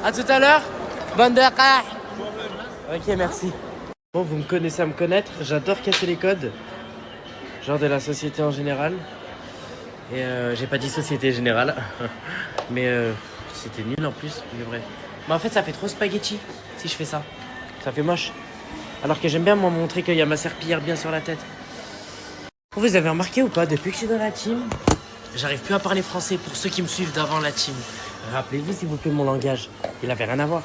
À tout à l'heure. Bonne daqah. Ok, merci. Bon, vous me connaissez à me connaître. J'adore casser les codes. Genre de la société en général. Et j'ai pas dit société générale. Mais c'était nul en plus, mais vrai. Mais en fait, ça fait trop spaghetti si je fais ça. Ça fait moche. Alors que j'aime bien moi montrer qu'il y a ma serpillière bien sur la tête. Vous avez remarqué ou pas, depuis que je suis dans la team, j'arrive plus à parler français pour ceux qui me suivent d'avant la team. Rappelez-vous s'il vous plaît mon langage, il avait rien à voir.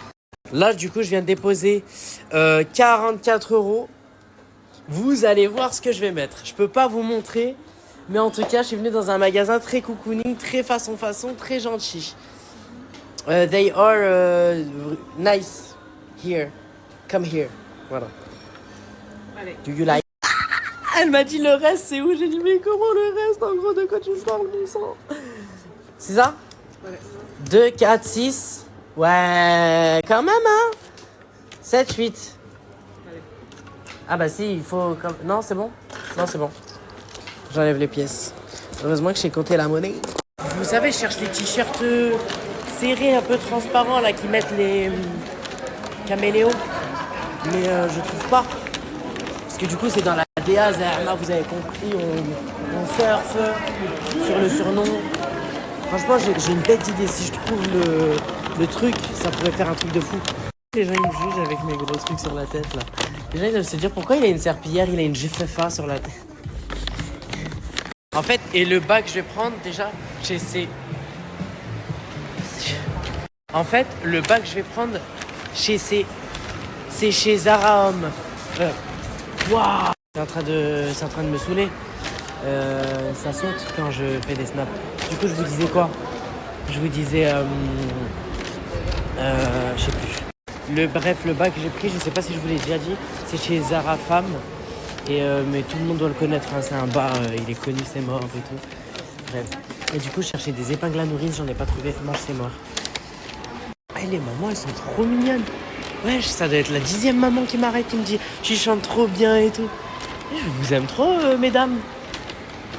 Là du coup je viens de déposer 44 €. Vous allez voir ce que je vais mettre. Je peux pas vous montrer, mais en tout cas je suis venu dans un magasin très cocooning, très façon, très gentil. They are nice here. Come here. Voilà. Allez. Do you like? Elle m'a dit le reste, c'est où? J'ai dit mais comment le reste? En gros, de quoi tu parles, bon sang? C'est ça? Ouais. 2, 4, 6. Ouais, quand même, hein? 7, 8. Allez. Ah bah si, il faut... Non, c'est bon? Non, c'est bon. J'enlève les pièces. Heureusement que j'ai compté la monnaie. Vous savez, je cherche les t-shirts serrés, un peu transparents, là, qui mettent les caméléos. Mais je trouve pas. Parce que du coup, c'est dans la DA, Zahma, vous avez compris, on surfe sur le surnom. Franchement, j'ai une bête idée. Si je trouve le truc, ça pourrait faire un truc de fou. Les gens, ils me jugent avec mes gros trucs sur la tête, là. Les gens, ils doivent se dire pourquoi il a une serpillière, il a une GFFA sur la tête. En fait, et le bas que je vais prendre, déjà, En fait, le bas que je vais prendre, c'est chez Zara Homme. Waouh! C'est en train de me saouler. Ça saute quand je fais des snaps. Du coup, je vous disais quoi? Je vous disais... je sais plus. Bref, le bas que j'ai pris, je sais pas si je vous l'ai déjà dit, c'est chez Zara Femme. Et, mais tout le monde doit le connaître, hein, c'est un bar, il est connu, c'est mort et tout. Bref. Et du coup, je cherchais des épingles à nourrice, j'en ai pas trouvé. Moi, c'est mort. Et les mamans, elles sont trop mignonnes. Wesh, ça doit être la 10e maman qui m'arrête, qui me dit « Tu chantes trop bien et tout ». Je vous aime trop, mesdames.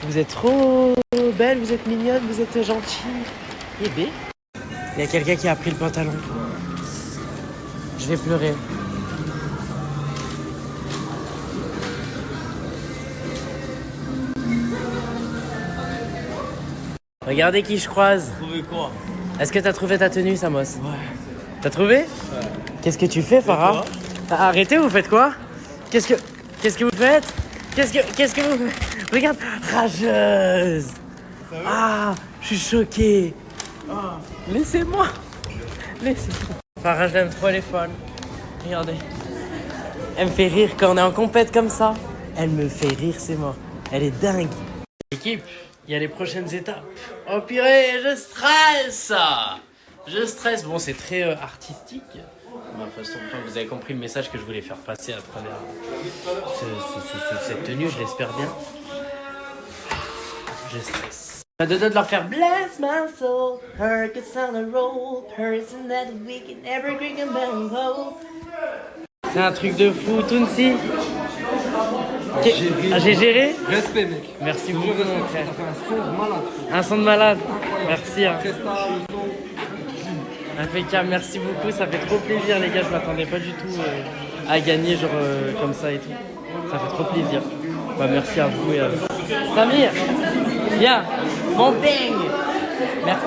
Vous êtes trop belle, vous êtes mignonne, vous êtes gentille. Et B, il y a quelqu'un qui a pris le pantalon. Je vais pleurer. Regardez qui je croise. Trouvé quoi? Est-ce que t'as trouvé ta tenue, Samos? Ouais. T'as trouvé? Ouais. Qu'est-ce que tu fais, Farah? T'as arrêté ou vous faites quoi? Qu'est-ce que vous faites? Qu'est-ce que vous faites? Regarde, rageuse. Ah, je suis choqué. Ah, laissez-moi. Laissez-moi. Farah, je l'aime trop, elle est folle. Regardez. Elle me fait rire quand on est en compète comme ça. Elle me fait rire, c'est moi. Elle est dingue. L'équipe, il y a les prochaines étapes. Oh purée, je stresse. Je stresse. Bon, c'est très artistique. De toute façon, vous avez compris le message que je voulais faire passer à travers cette tenue, je l'espère bien. Je stresse. On a deux doigts de leur faire Bless my soul, her gets on a roll, person that we can never drink and bang. C'est un truc de fou, Tounsi. J'ai géré. Respect, mec. Merci beaucoup, mon frère. Un son de malade. Un son de malade. Merci. Hein. Impeccable, merci beaucoup, ça fait trop plaisir les gars, je m'attendais pas du tout à gagner genre comme ça et tout. Ça fait trop plaisir. Bah merci à vous et à vous. Samir, viens, mon bang. Merci,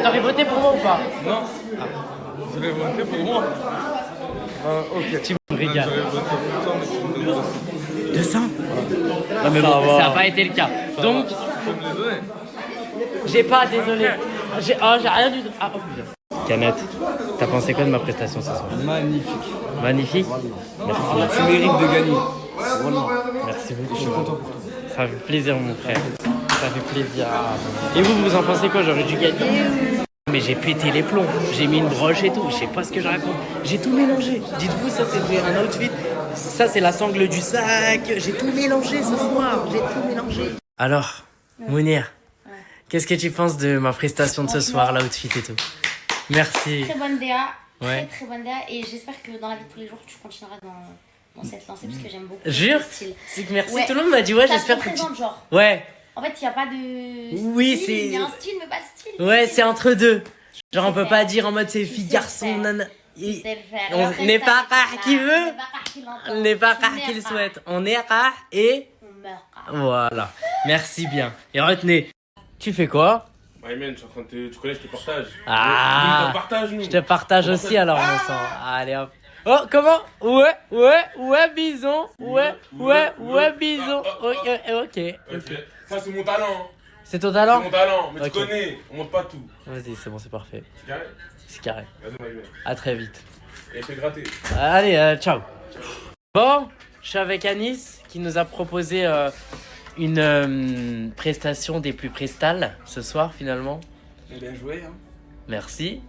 t'aurais voté pour moi ou pas? Non. Vous avez voté pour moi? Ok. Tu me régales. 200? Non mais bon, ça n'a pas été le cas. Donc, tu peux me les donner? j'ai pas, désolé. J'ai rien du tout. Ah, oh putain. Canette, t'as pensé quoi de ma prestation ce soir? Magnifique. Magnifique? Merci. Tu mérites de gagner. Merci beaucoup. Je suis content pour toi. Ça fait plaisir mon frère. Ça fait plaisir. Et vous en pensez quoi? J'aurais dû gagner? Mais j'ai pété les plombs. J'ai mis une broche et tout. Je sais pas ce que je raconte. J'ai tout mélangé. Dites-vous, ça c'était un outfit. Ça c'est la sangle du sac. J'ai tout mélangé ce soir. J'ai tout mélangé. Alors, Mounir, qu'est-ce que tu penses de ma prestation de ce soir, l'outfit et tout? Merci. Très bonne DA. Ouais. Très bonne DA. Et j'espère que dans la vie de tous les jours, tu continueras dans cette lancée parce que j'aime beaucoup. Jure? ce style. C'est que merci. Ouais. Tout le monde m'a dit ouais, Ça j'espère te que tu... représente, genre. Ouais. En fait, il n'y a pas de. Oui, style, c'est- Il y a un style, mais pas de style. Ouais, c'est entre deux. Genre on peut pas dire en mode c'est fille garçon nana. Tu sais le faire. On Après, n'est ça, pas c'est rare là. qui veut. On n'est pas rare qui l'entend. On n'est pas Tu rare n'es qui le rare. souhaite. On est rare et... On meurt rare. Voilà. Merci bien. Et retenez, tu fais quoi? Ayman, je suis en train de te... Tu connais, je te partage. Ah, Nous, on partage, nous. je te partage On aussi partage. alors mon sang. Allez hop. Oh, comment? Ouais, bison. Ouais, bison. Ok. Ça, c'est mon talent. C'est ton talent? C'est mon talent, mais Ok. tu connais, on monte pas tout. Vas-y, c'est bon, c'est parfait. C'est carré? C'est carré. Vas-y, Ayman. À très vite. Et fais gratter. Allez, ciao. Bon, je suis avec Anis qui nous a proposé une prestation des plus prestales ce soir finalement. Bien joué, hein. Merci.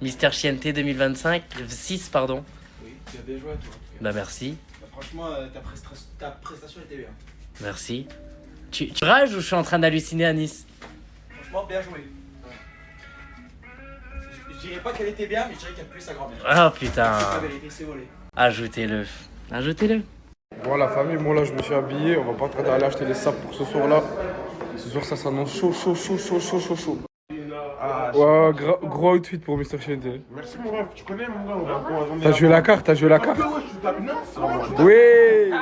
Mister Chiente 2025, 6 pardon. Oui, tu as bien joué, toi. Bah merci, Bah, franchement, ta prestation était bien. merci. Tu rages ou je suis en train d'halluciner Anis? Franchement, bien joué. Je dirais pas qu'elle était bien, mais je dirais qu'elle peut s'agrandir. Oh putain. C'est la vérité, c'est volé. Ajoutez-le. Ajoutez-le. Bon la famille, moi là je me suis habillé, on va pas en train d'aller acheter les sapes pour ce soir là. Ce soir ça s'annonce chaud. Ouais, gros outfit pour Mr. Chiente. Merci mon ref, tu connais mon gars, on va T'as joué la carte? Ouais, je suis tapé. Oui.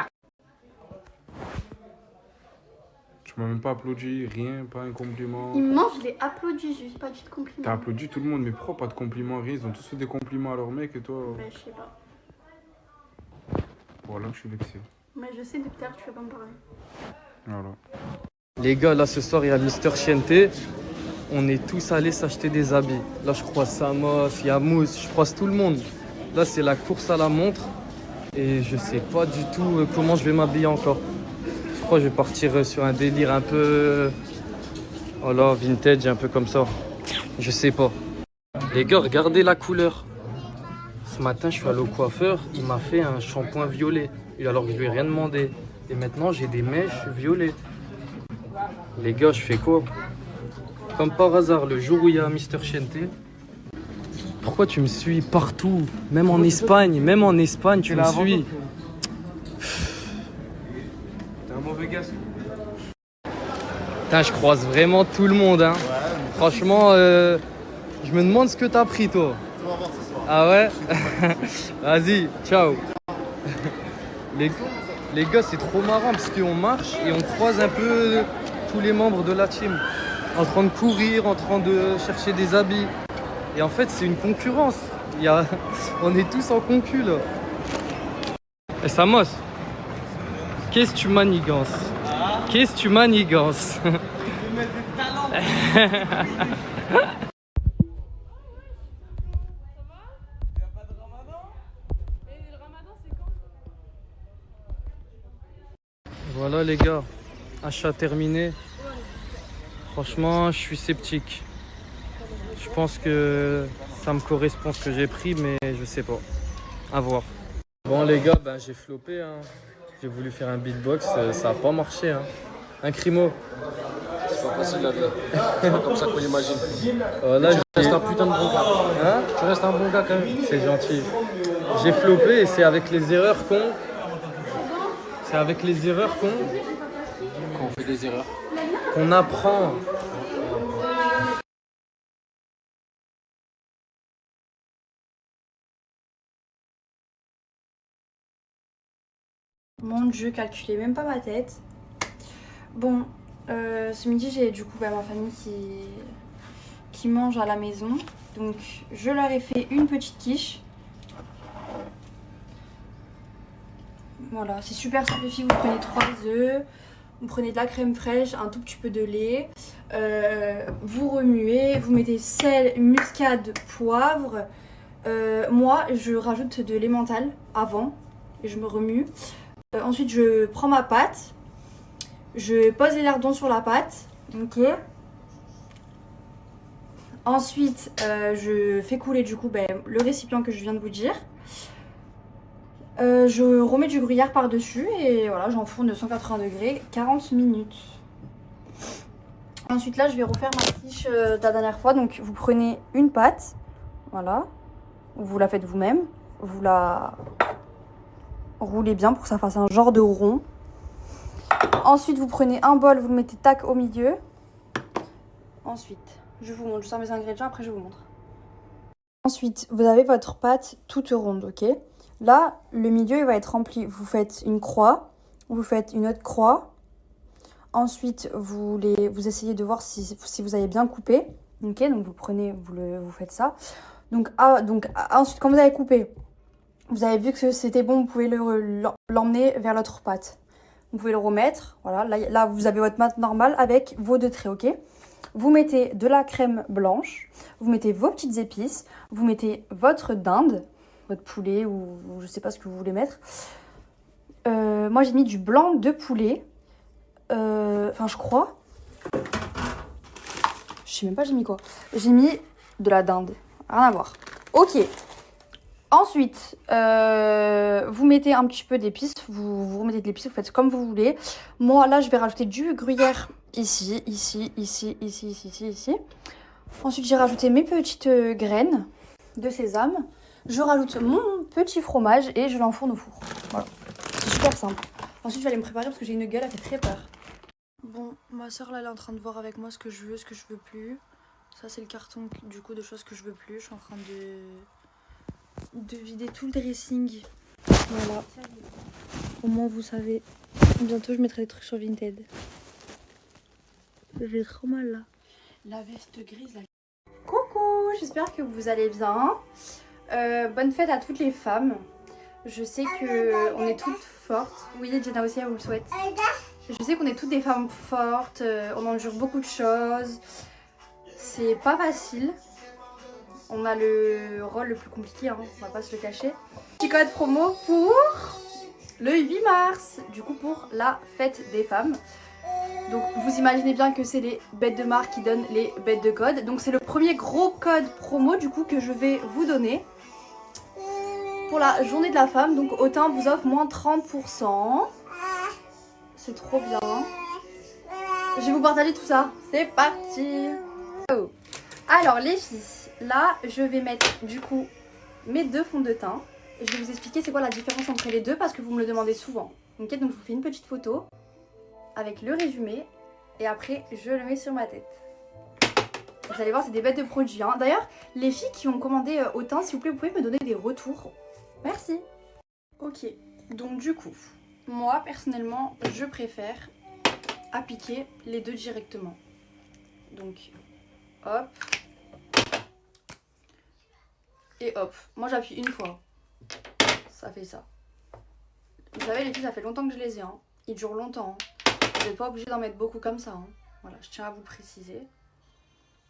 Tu m'as même pas applaudi, rien, pas un compliment. Je l'ai applaudi juste, pas du tout compliment. T'as applaudi tout le monde, mais pourquoi pas de compliments, rien? Ils ont tous fait des compliments à leur mec et toi... Ouais, je sais pas. Voilà, je suis vexé. Mais je sais depuis tout à l'heure, tu vas pas me parler. Voilà. Les gars, là ce soir il y a Mister Chiente. On est tous allés s'acheter des habits. Là je croise Samos, il y a Mousse, je croise tout le monde. Là c'est la course à la montre. Et je sais pas du tout comment je vais m'habiller encore. Je crois que je vais partir sur un délire un peu... Voilà, vintage, un peu comme ça. Je sais pas. Les gars, regardez la couleur. Ce matin je suis allé au coiffeur, il m'a fait un shampoing violet. Et alors que je lui ai rien demandé. Et maintenant j'ai des mèches violets. Les gars, je fais quoi? Comme par hasard, le jour où il y a Mister Chiente, pourquoi tu me suis partout? Même en Espagne, tu me suis. T'es un mauvais gars. Putain, je croise vraiment tout le monde. Hein. Franchement, je me demande ce que t'as pris, toi. Tu vas voir ce soir. Ah ouais. Vas-y, ciao. Les gars, c'est trop marrant parce qu'on marche et on croise un peu tous les membres de la team. En train de courir, en train de chercher des habits. Et en fait, c'est une concurrence. On est tous en concu, là. Et Samos, qu'est-ce que tu manigances? Qu'est-ce que tu manigances? Voilà les gars, achat terminé. Franchement, je suis sceptique. Je pense que ça me correspond ce que j'ai pris, mais je sais pas. À voir. Bon les gars, ben, j'ai floppé. Hein. J'ai voulu faire un beatbox, ça a pas marché. Hein. Un crimo. C'est pas facile la vie. C'est pas comme ça qu'on l'imagine. Voilà, tu restes un putain de bon gars. Hein? Tu restes un bon gars quand même. C'est gentil. J'ai floppé et c'est avec les erreurs qu'on... C'est avec les erreurs qu'on... Quand on fait des erreurs. Qu'on apprend. Mon Dieu, calculez même pas ma tête. Bon, ce midi j'ai du coup ma famille qui mange à la maison. Donc je leur ai fait une petite quiche. Voilà, c'est super simple. Vous prenez 3 œufs, vous prenez de la crème fraîche, un tout petit peu de lait. Vous remuez, vous mettez sel, muscade, poivre. Moi, je rajoute de l'emmental avant et je me remue. Ensuite, je prends ma pâte. Je pose les lardons sur la pâte. Ok. Ensuite, je fais couler du coup le récipient que je viens de vous dire. Je remets du gruyère par-dessus et voilà, j'enfourne de 180 degrés 40 minutes. Ensuite là, je vais refaire ma quiche de la dernière fois. Donc vous prenez une pâte, voilà, vous la faites vous-même, vous la roulez bien pour que ça fasse un genre de rond. Ensuite, vous prenez un bol, vous le mettez tac au milieu. Ensuite, je vous montre, je sors mes ingrédients, après je vous montre. Ensuite, vous avez votre pâte toute ronde, ok? Là, le milieu il va être rempli. Vous faites une croix, vous faites une autre croix. Ensuite, vous essayez de voir si vous avez bien coupé. Ok, donc vous prenez, vous faites ça. Donc ensuite, quand vous avez coupé, vous avez vu que c'était bon, vous pouvez l'emmener vers l'autre pâte. Vous pouvez le remettre. Voilà, là vous avez votre pâte normale avec vos 2 traits, ok? Vous mettez de la crème blanche, vous mettez vos petites épices, vous mettez votre dinde, votre poulet ou je sais pas ce que vous voulez mettre. Moi j'ai mis du blanc de poulet. Enfin je crois. Je sais même pas j'ai mis quoi. J'ai mis de la dinde. Rien à voir. Ok. Ensuite, vous mettez un petit peu d'épices. Vous remettez de l'épice, vous faites comme vous voulez. Moi là je vais rajouter du gruyère ici, ici, ici, ici, ici, ici, ici. Ensuite j'ai rajouté mes petites graines de sésame. Je rajoute mon petit fromage et je l'enfourne au four. Voilà, c'est super simple. Ensuite, je vais aller me préparer parce que j'ai une gueule, elle fait très peur. Bon, ma soeur là, elle est en train de voir avec moi ce que je veux, ce que je veux plus. Ça, c'est le carton du coup de choses que je veux plus. Je suis en train de vider tout le dressing. Voilà. Au moins, vous savez. Bientôt, je mettrai des trucs sur Vinted. J'ai trop mal là. La veste grise là. Coucou, j'espère que vous allez bien. Bonne fête à toutes les femmes. Je sais que on est toutes fortes. Oui, Jenna aussi, elle vous le souhaite. Je sais qu'on est toutes des femmes fortes. On endure beaucoup de choses. C'est pas facile. On a le rôle le plus compliqué, hein, on va pas se le cacher. Petit code promo pour le 8 mars. Du coup, pour la fête des femmes. Donc vous imaginez bien que c'est les bêtes de marque qui donnent les bêtes de code. Donc c'est le premier gros code promo du coup que je vais vous donner pour la journée de la femme. Donc Autain vous offre moins 30%. C'est trop bien. Je vais vous partager tout ça. C'est parti. Oh. Alors les filles, là je vais mettre du coup mes 2 fonds de teint. Et je vais vous expliquer c'est quoi la différence entre les deux parce que vous me le demandez souvent. Ok, donc je vous fais une petite photo avec le résumé et après je le mets sur ma tête. Vous allez voir, c'est des bêtes de produits. Hein. D'ailleurs, les filles qui ont commandé au teint, s'il vous plaît, vous pouvez me donner des retours. Merci. Ok, donc du coup, moi personnellement, je préfère appliquer les deux directement. Donc, hop. Et hop. Moi j'appuie une fois. Ça fait ça. Vous savez les filles, ça fait longtemps que je les ai. Hein. Ils durent longtemps. Hein. Vous n'êtes pas obligé d'en mettre beaucoup comme ça. Hein. Voilà, je tiens à vous préciser.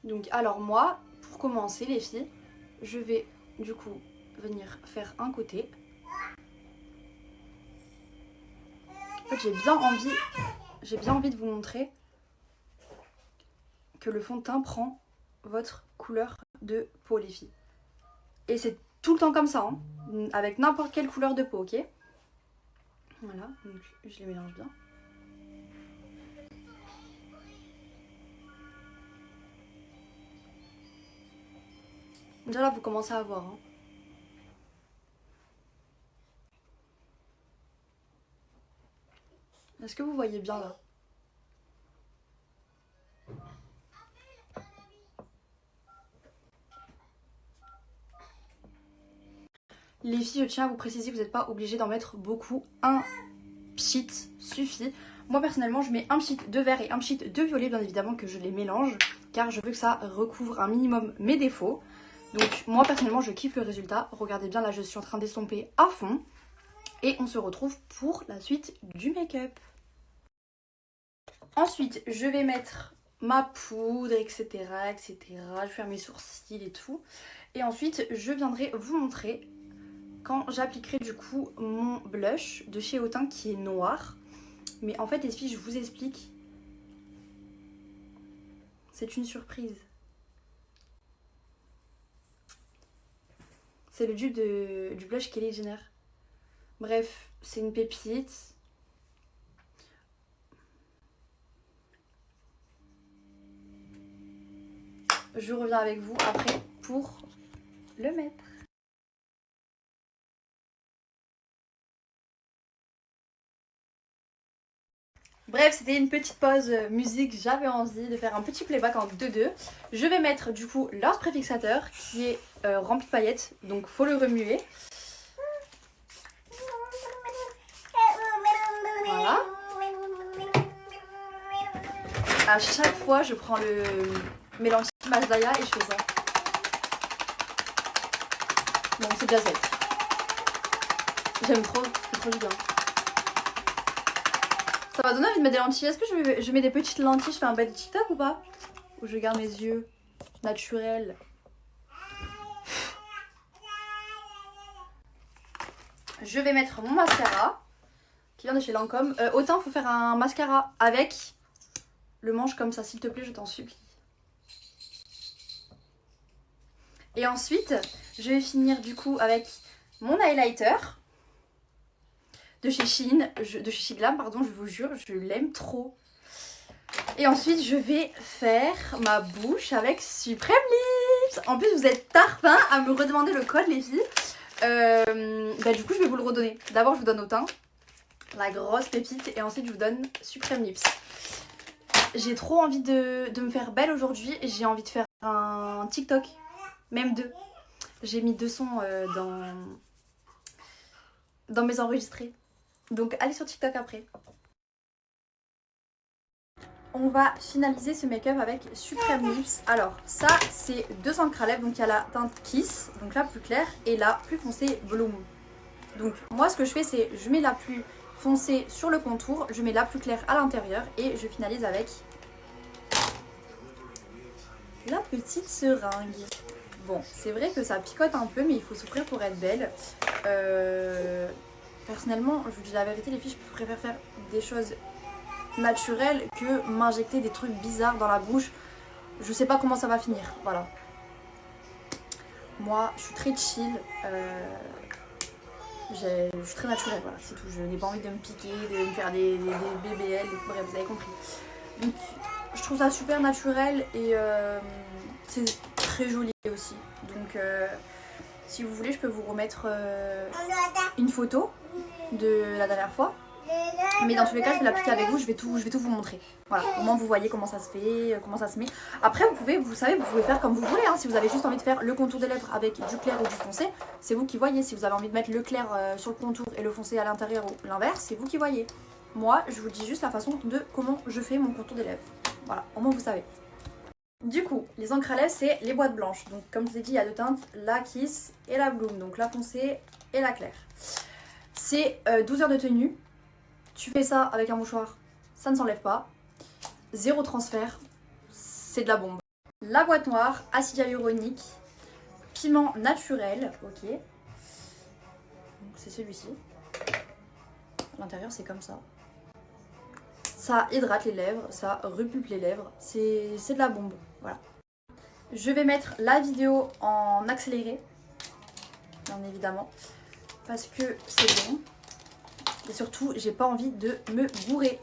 Donc alors moi, pour commencer les filles, je vais du coup venir faire un côté. En fait j'ai bien envie de vous montrer que le fond de teint prend votre couleur de peau les filles. Et c'est tout le temps comme ça, hein, avec n'importe quelle couleur de peau, ok? Voilà, donc je les mélange bien. Déjà là, vous commencez à voir. Hein. Est-ce que vous voyez bien là? Les filles, je tiens à vous préciser que vous n'êtes pas obligés d'en mettre beaucoup. Un pchit suffit. Moi personnellement, je mets un pchit de vert et un pchit de violet, bien évidemment que je les mélange, car je veux que ça recouvre un minimum mes défauts. Donc moi personnellement, je kiffe le résultat. Regardez bien, là je suis en train d'estomper à fond. Et on se retrouve pour la suite du make-up. Ensuite, je vais mettre ma poudre, etc., etc. Je vais faire mes sourcils et tout. Et ensuite, je viendrai vous montrer quand j'appliquerai du coup mon blush de chez Autain qui est noir. Mais en fait les filles, je vous explique. C'est une surprise. C'est le dupe du blush Kylie Jenner. Bref, c'est une pépite. Je reviens avec vous après pour le mettre. Bref, c'était une petite pause musique, j'avais envie de faire un petit playback en 2-2. Je vais mettre du coup leur spray fixateur qui est rempli de paillettes, donc faut le remuer. Voilà. À chaque fois, je prends le mélange Mazdaya et je fais ça. Bon, c'est déjà 7. J'aime trop, c'est trop bien. Ça m'a donné envie de mettre des lentilles. Est-ce que je mets des petites lentilles? Je fais un bête de TikTok ou pas? Ou je garde mes yeux naturels? Je vais mettre mon mascara qui vient de chez Lancôme. Autant faut faire un mascara avec le manche comme ça, s'il te plaît, je t'en supplie. Et ensuite, je vais finir du coup avec mon highlighter de chez Shein, de chez Shiglam, pardon, je vous jure, je l'aime trop. Et ensuite, je vais faire ma bouche avec Supreme Lips. En plus, vous êtes tarpin à me redemander le code, les filles. Du coup, je vais vous le redonner. D'abord, je vous donne Autain, la grosse pépite, et ensuite, je vous donne Supreme Lips. J'ai trop envie de me faire belle aujourd'hui. J'ai envie de faire un TikTok, même 2. J'ai mis 2 sons dans mes enregistrés. Donc allez sur TikTok après. On va finaliser ce make-up avec Supreme Lips. Alors ça c'est 2 encres à lèvres. Donc il y a la teinte Kiss, donc la plus claire, et la plus foncée Bloom. Donc moi ce que je fais c'est je mets la plus foncée sur le contour, je mets la plus claire à l'intérieur et je finalise avec la petite seringue. Bon, c'est vrai que ça picote un peu, mais il faut souffrir pour être belle. Personnellement, je vous dis la vérité, les filles, je préfère faire des choses naturelles que m'injecter des trucs bizarres dans la bouche. Je sais pas comment ça va finir, voilà. Moi, je suis très chill. Je suis très naturelle, voilà, c'est tout. Je n'ai pas envie de me piquer, de me faire des BBL, bref, vous avez compris. Donc, je trouve ça super naturel et c'est très joli aussi. Donc, si vous voulez, je peux vous remettre une photo de la dernière fois. Mais dans tous les cas, je vais l'appliquer avec vous, je vais tout vous montrer. Voilà, au moins vous voyez comment ça se fait, comment ça se met. Après, vous pouvez faire comme vous voulez. Hein. Si vous avez juste envie de faire le contour des lèvres avec du clair ou du foncé, c'est vous qui voyez. Si vous avez envie de mettre le clair sur le contour et le foncé à l'intérieur ou l'inverse, c'est vous qui voyez. Moi, je vous dis juste la façon de comment je fais mon contour des lèvres. Voilà, au moins vous savez. Du coup, les encres à lèvres, c'est les boîtes blanches. Donc comme je vous ai dit, il y a deux teintes, la Kiss et la Bloom. Donc la foncée et la claire. C'est 12 heures de tenue. Tu fais ça avec un mouchoir, ça ne s'enlève pas. 0 transfert, c'est de la bombe. La boîte noire, acide hyaluronique, piment naturel, ok. C'est celui-ci. À l'intérieur, c'est comme ça. Ça hydrate les lèvres, ça repulpe les lèvres, c'est de la bombe, voilà. Je vais mettre la vidéo en accéléré, bien évidemment, parce que c'est bon. Et surtout, j'ai pas envie de me bourrer.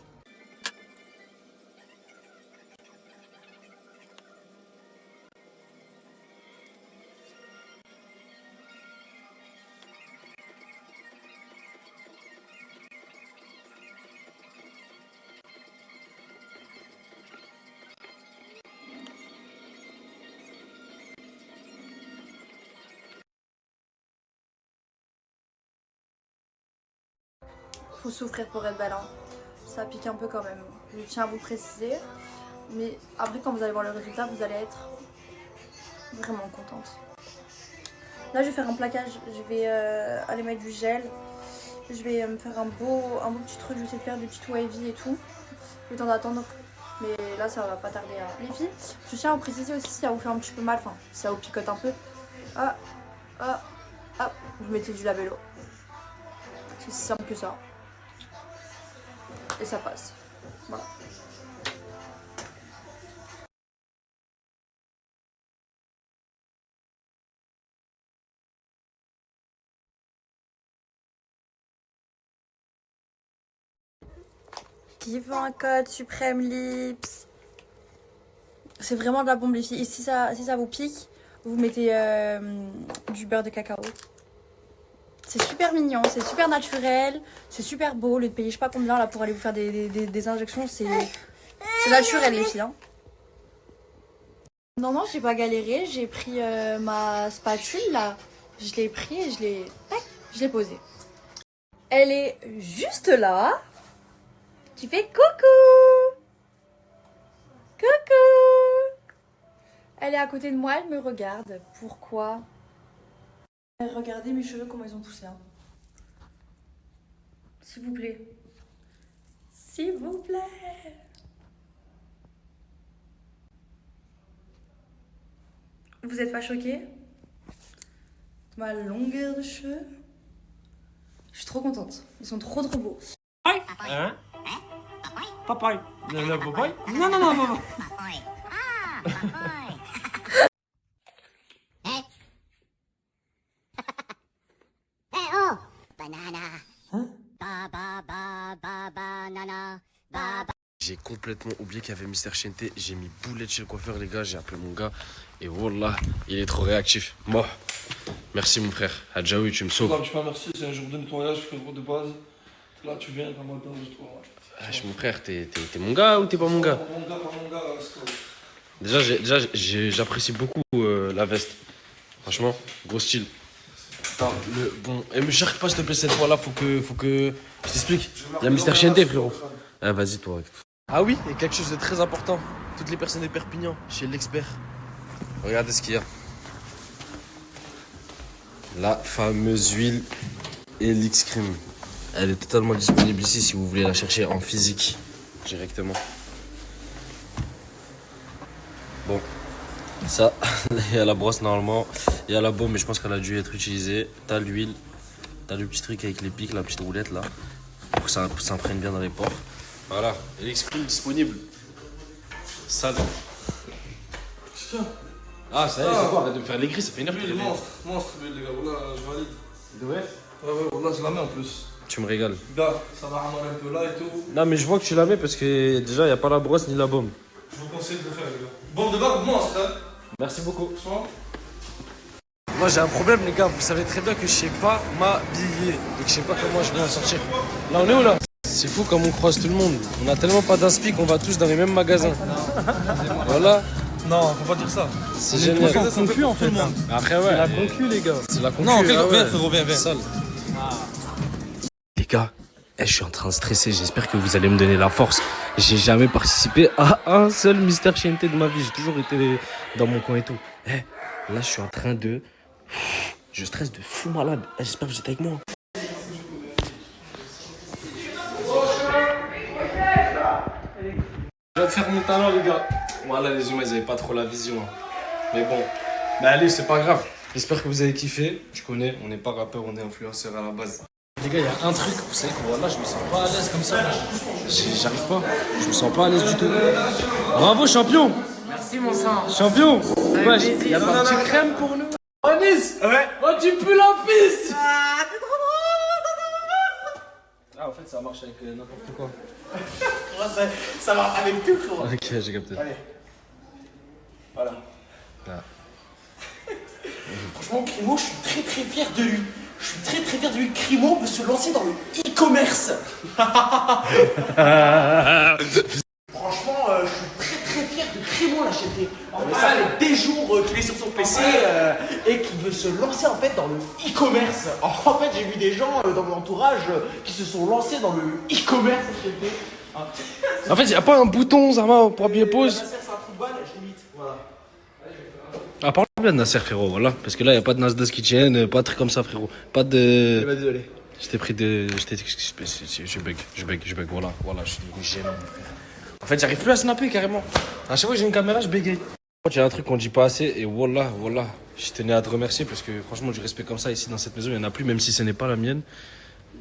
Faut souffrir pour être belle, hein. Ça pique un peu quand même, je tiens à vous le préciser. Mais après, quand vous allez voir le résultat, vous allez être vraiment contente. Là, je vais faire un plaquage, je vais aller mettre du gel. Je vais me faire un beau petit truc, je vais essayer de faire des petites wavy et tout. Le temps d'attendre, mais là, ça va pas tarder. Hein. Les filles, je tiens à vous préciser aussi si ça vous fait un petit peu mal, enfin, si ça vous picote un peu. Ah, ah, ah, vous mettez du labello. C'est si simple que ça. Et ça passe. Voilà. Qui veut un code Supreme Lips? C'est vraiment de la bombe les filles. Et si ça vous pique, vous mettez du beurre de cacao. C'est super mignon, c'est super naturel, c'est super beau. Le de payer je sais pas combien là pour aller vous faire des injections, c'est naturel les filles. Hein. Non, j'ai pas galéré, j'ai pris ma spatule là, je l'ai pris et je l'ai posée. Elle est juste là. Tu fais coucou. Coucou. Elle est à côté de moi, elle me regarde. Pourquoi? Regardez mes cheveux comment ils ont poussé. Hein. S'il vous plaît. S'il vous plaît. Vous êtes pas choqués? Ma longueur de cheveux. Je suis trop contente. Ils sont trop beaux. Hein? Papaye. Le papaye? Non, non, non, non. J'ai complètement oublié qu'il y avait Mister Chienté. J'ai mis boulette chez le coiffeur, les gars. J'ai appelé mon gars. Et voilà, il est trop réactif. Bon, merci mon frère. Adjaoui, tu me sauves. Non, tu pas merci, c'est un jour de nettoyage, frérot de base. Là, tu viens, t'as mal dans le toi. Mon frère, t'es mon gars ou t'es pas mon gars? Mon gars, pas mon gars, c'est toi. Déjà, j'apprécie beaucoup la veste. Franchement, gros style. Attends, bon, et me cherche pas s'il te plaît cette fois-là, faut que je t'explique. Il y a Mister Chienté, frérot. Ah, vas-y, toi. Ah oui, et quelque chose de très important. Toutes les personnes de Perpignan, chez l'expert. Regardez ce qu'il y a. La fameuse huile Helix Cream. Elle est totalement disponible ici si vous voulez la chercher en physique directement. Bon, ça, il y a la brosse normalement, il y a la baume mais je pense qu'elle a dû être utilisée. T'as l'huile, t'as le petit truc avec les pics, la petite roulette là, pour que ça s'imprègne bien dans les pores. Voilà, Helix Cream disponible. Salut. Ah, ça y est, c'est quoi? Arrête de me faire les gris, ça fait une heure que Huile, monstre, huile, les gars, voilà, je valide. De vrai? Ouais, voilà, je la mets en plus. Tu me régales. Gars, ça va ramener un peu là et tout. Non, mais je vois que tu la mets parce que déjà, il n'y a pas la brosse ni la baume. Je vous conseille de le faire, les gars. Bombe de barbe, monstre, hein. Merci beaucoup. Moi, j'ai un problème, les gars. Vous savez très bien que je sais pas m'habiller. Donc, je sais pas comment je vais en sortir. Là, on est où, là? C'est fou comme on croise tout le monde. On a tellement pas d'inspi qu'on va tous dans les mêmes magasins. Voilà. Non, faut pas dire ça. C'est génial. C'est concu en fait. Après, ouais. C'est la concu, les gars. C'est la concu. Non, viens ouais. frérot, viens. Sale. Les gars, je suis en train de stresser. J'espère que vous allez me donner la force. J'ai jamais participé à un seul Mister Chiente de ma vie. J'ai toujours été dans mon coin et tout. Là, je suis en train de... Je stresse de fou malade. J'espère que vous êtes avec moi. Je vais te faire mon talent, les gars. Voilà, les humains, ils avaient pas trop la vision. Hein. Mais bon. Mais allez, c'est pas grave. J'espère que vous avez kiffé. Tu connais, on n'est pas rappeur, on est influenceur à la base. Les gars, il y a un truc, vous savez que voilà, je me sens pas à l'aise comme ça. J'arrive pas. Je me sens pas à l'aise du tout. Bravo, champion. Merci, mon sang. Champion. Ouais, plaisir. y a pas de petite crème pour nous. Oh, Nice. Ouais. Oh, tu pues la piste. Ah, en fait, ça marche avec n'importe quoi. Ça va avec tout, frérot. Ok, j'ai capté. Allez. Voilà. Ah. Franchement, Crimo, je suis très très fier de lui. Je suis très très fier de lui. Crimo veut se lancer dans le e-commerce. Franchement, je suis très très fier de Crimo, la chaîne. Ça fait des jours qu'il est sur son PC et qu'il veut se lancer en fait dans le e-commerce. En fait, j'ai vu des gens dans mon entourage qui se sont lancés dans le e-commerce, la chaîne. En fait, il n'y a pas un bouton, Zama, pour appuyer pause. C'est un trou de balle, je limite. Voilà. Ah, parle bien de Nasser, frérot, voilà. Parce que là, il n'y a pas de Nasdaq Kitchen, pas de truc comme ça, frérot. Pas de. Désolé. J'étais pris de. Je bug, voilà, je suis gênant. En fait, j'arrive plus à snapper carrément. À chaque fois que j'ai une caméra, je bégaye. Il y a un truc qu'on dit pas assez, et voilà. Je tenais à te remercier parce que franchement, du respect comme ça ici dans cette maison, il n'y en a plus, même si ce n'est pas la mienne.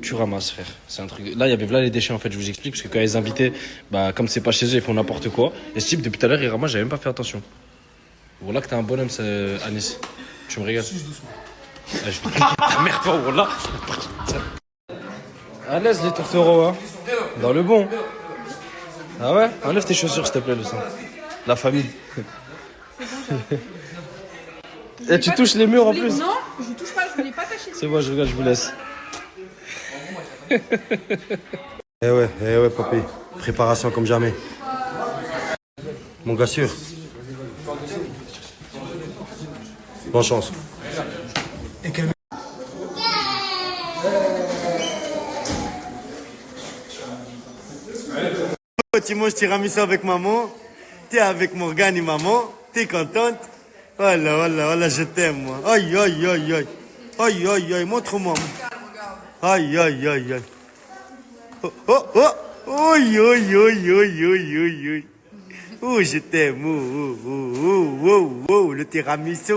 Tu ramasses, frère. C'est un truc. Là, il y avait là les déchets en fait, je vous explique, parce que quand les invités, bah, comme c'est pas chez eux, ils font n'importe quoi. Et ce type, depuis tout à l'heure, il ramasse, j'avais même pas fait attention. Voilà que t'es un bonhomme, Anis. Tu me régales. Ah, je vais ta mère, toi, voilà. À l'aise, les tourtereaux, hein. Dans le bon. Ah ouais? Enlève tes chaussures, s'il te plaît, le sang. La famille. Et tu touches les murs en plus? Non, je touche pas, je voulais pas tâcher. C'est bon, je regarde, je vous laisse. Eh ouais, papy. Préparation comme jamais. Mon gars sûr. Bonne chance. Tu manges tiramisu avec maman, t'es avec Morgane et maman, t'es contente. Voilà, je t'aime moi. Aïe, montre-moi. Aïe. Oh, je t'aime. Le tiramisu.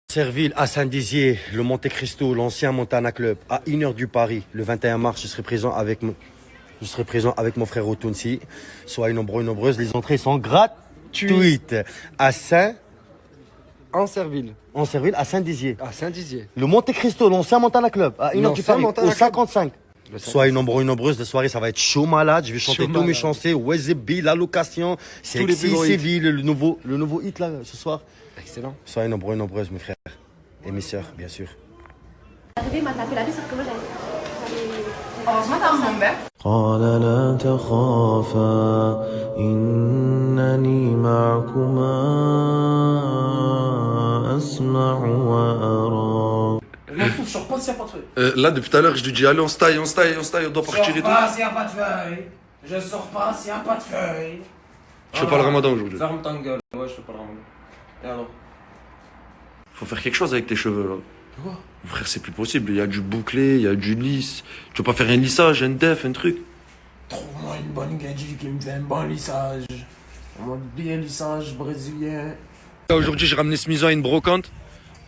Serville à Saint-Dizier, le Monte Cristo, l'ancien Montana Club, à 1h du Paris. Le 21 mars, je serai présent avec mon frère Otunsi. Soyez nombreux et nombreuses, les entrées sont gratuites. À En Serville, à Saint-Dizier. À Saint-Dizier. Le Monte Cristo, l'ancien Montana Club, à 1h du Paris, au 55. Soyez nombreux et nombreuses, la soirée ça va être chaud malade. Je vais chanter tous mes chansons. Wezebi, la location, Sexy Séville, le nouveau hit là ce soir. Excellent. Soyez nombreux et nombreuses mes frères et mes sœurs bien sûr. Arrivé, il m'a tapé la vie, sauf que moi j'avais. Heureusement, t'as un bon bec. قال لا تخافا إنني معكما أسمع وأرى. Je m'en fous, je sors pas s'il n'y a pas de feuille. Là, depuis tout à l'heure, je lui dis allez, on se taille, on doit partir et tout. Je sors pas s'il n'y a pas de feuille. Je sors pas s'il n'y a pas de feuille. Je fais pas le ramadan aujourd'hui. Ferme ta gueule. Ouais, je fais pas le ramadan. Et alors? Faut faire quelque chose avec tes cheveux là. Quoi? Frère, c'est plus possible. Il y a du bouclé, il y a du lisse. Tu veux pas faire un lissage, un def, un truc? Trouve-moi une bonne gadget qui me fait un bon lissage. Un bien lissage brésilien. Aujourd'hui, j'ai ramené ce miso à une brocante.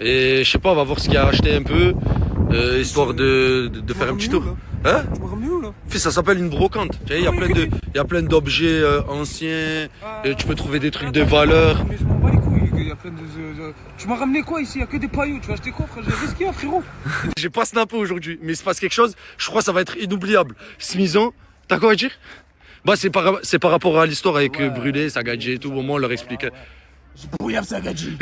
Et je sais pas, on va voir ce qu'il y a à acheter un peu. Histoire de faire un petit tour. Hein? Tu m'as ramené où là? Fais, ça s'appelle une brocante. Tu sais, il y a plein d'objets anciens. Et tu peux trouver des trucs de valeur. Mais je m'en bats les couilles. Il y a plein de. Tu m'as ramené quoi ici? Il y a que des paillots. Tu vas acheter quoi, frère? Qu'est-ce qu'il y a, frérot? J'ai pas snappé aujourd'hui, mais il se passe quelque chose. Je crois que ça va être inoubliable. Ce mison, t'as quoi à dire? Bah, c'est par rapport à l'histoire avec Brûlé, Sagadji et tout. Au moment, on leur explique. J'ai brouillé Sagadji.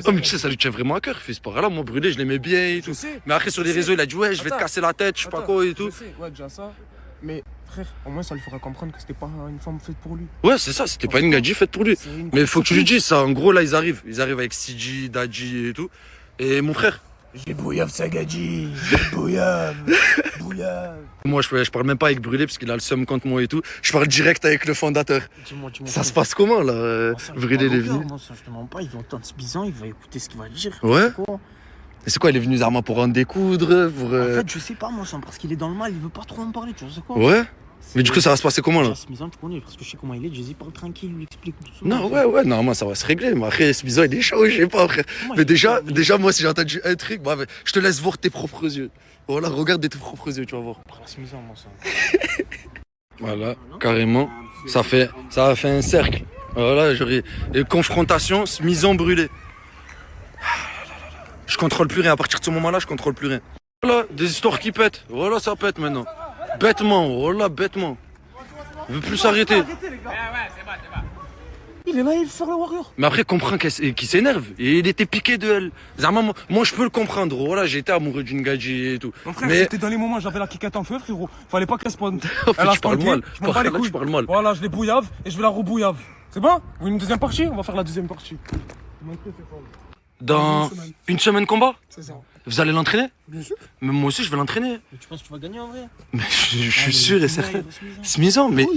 Oh, mais tu sais, ça lui tient vraiment à cœur. Il fait ce sport-là. Moi, Brûlé, je l'aimais bien et tout. Mais après, sur les réseaux, il a dit, ouais, je vais te casser la tête, je sais pas quoi et tout. Ouais, déjà ça. Mais frère, au moins, ça lui fera comprendre que c'était pas une femme faite pour lui. Ouais, c'est ça, c'était pas une gadji faite pour lui. Mais il faut que tu lui dises ça. En gros, là, ils arrivent. Ils arrivent avec CG, Dadji et tout. Et mon frère. J'ai bouillave sa gadji. J'ai bouillave. Moi, je parle même pas avec Brûlé parce qu'il a le seum contre moi et tout. Je parle direct avec le fondateur. Dis-moi, Ça se passe comment là Brûlé les vignes. Moi, ça, je te mens pas, il va entendre ce bison, il va écouter ce qu'il va dire. Ouais. C'est quoi Et c'est quoi, il est venu Zarma pour en découdre pour, En fait, je sais pas, moi, parce qu'il est dans le mal, il veut pas trop en parler, tu vois, c'est quoi Ouais. Mais du coup, ça va se passer comment là Smizan, tu connais, parce que je sais comment il est, Jay-Z parle tranquille, il lui explique tout ça. Non, ouais, normalement ça va se régler. Mais après, ce bison il est chaud, je sais pas, frère. Mais déjà, moi, si j'ai entendu un truc, bah, je te laisse voir tes propres yeux. Voilà, regarde de tes propres yeux, tu vas voir. Smizan, moi, ça. Voilà, carrément. Ça a fait un cercle. Voilà, j'aurais. Et confrontation, Smizan Brûlé. Je contrôle plus rien. À partir de ce moment-là, je contrôle plus rien. Voilà, des histoires qui pètent. Voilà, ça pète maintenant. Bêtement, voilà, bêtement. Il veut plus s'arrêter. Il est là, il sort le Warrior. Mais après, comprends qu'il s'énerve. Et il était piqué de elle. Zarma, moi, je peux le comprendre. Voilà, j'ai été amoureux d'une gadji et tout. Mon frère, mais c'était dans les moments où j'avais la kickette en feu, frérot. Fallait pas qu'elle spawn. tu parles mal. Je m'en bats les Là, couilles. tu parles mal. Voilà, je l'ai bouillave et je vais la rebouillave. C'est bon? Vous voulez une deuxième partie? On va faire la deuxième partie. Dans une semaine combat? C'est ça. Vous allez l'entraîner? Bien sûr. Mais moi aussi, je vais l'entraîner. Mais tu penses que tu vas gagner en vrai? Mais je suis sûr et certain. Smizan, mais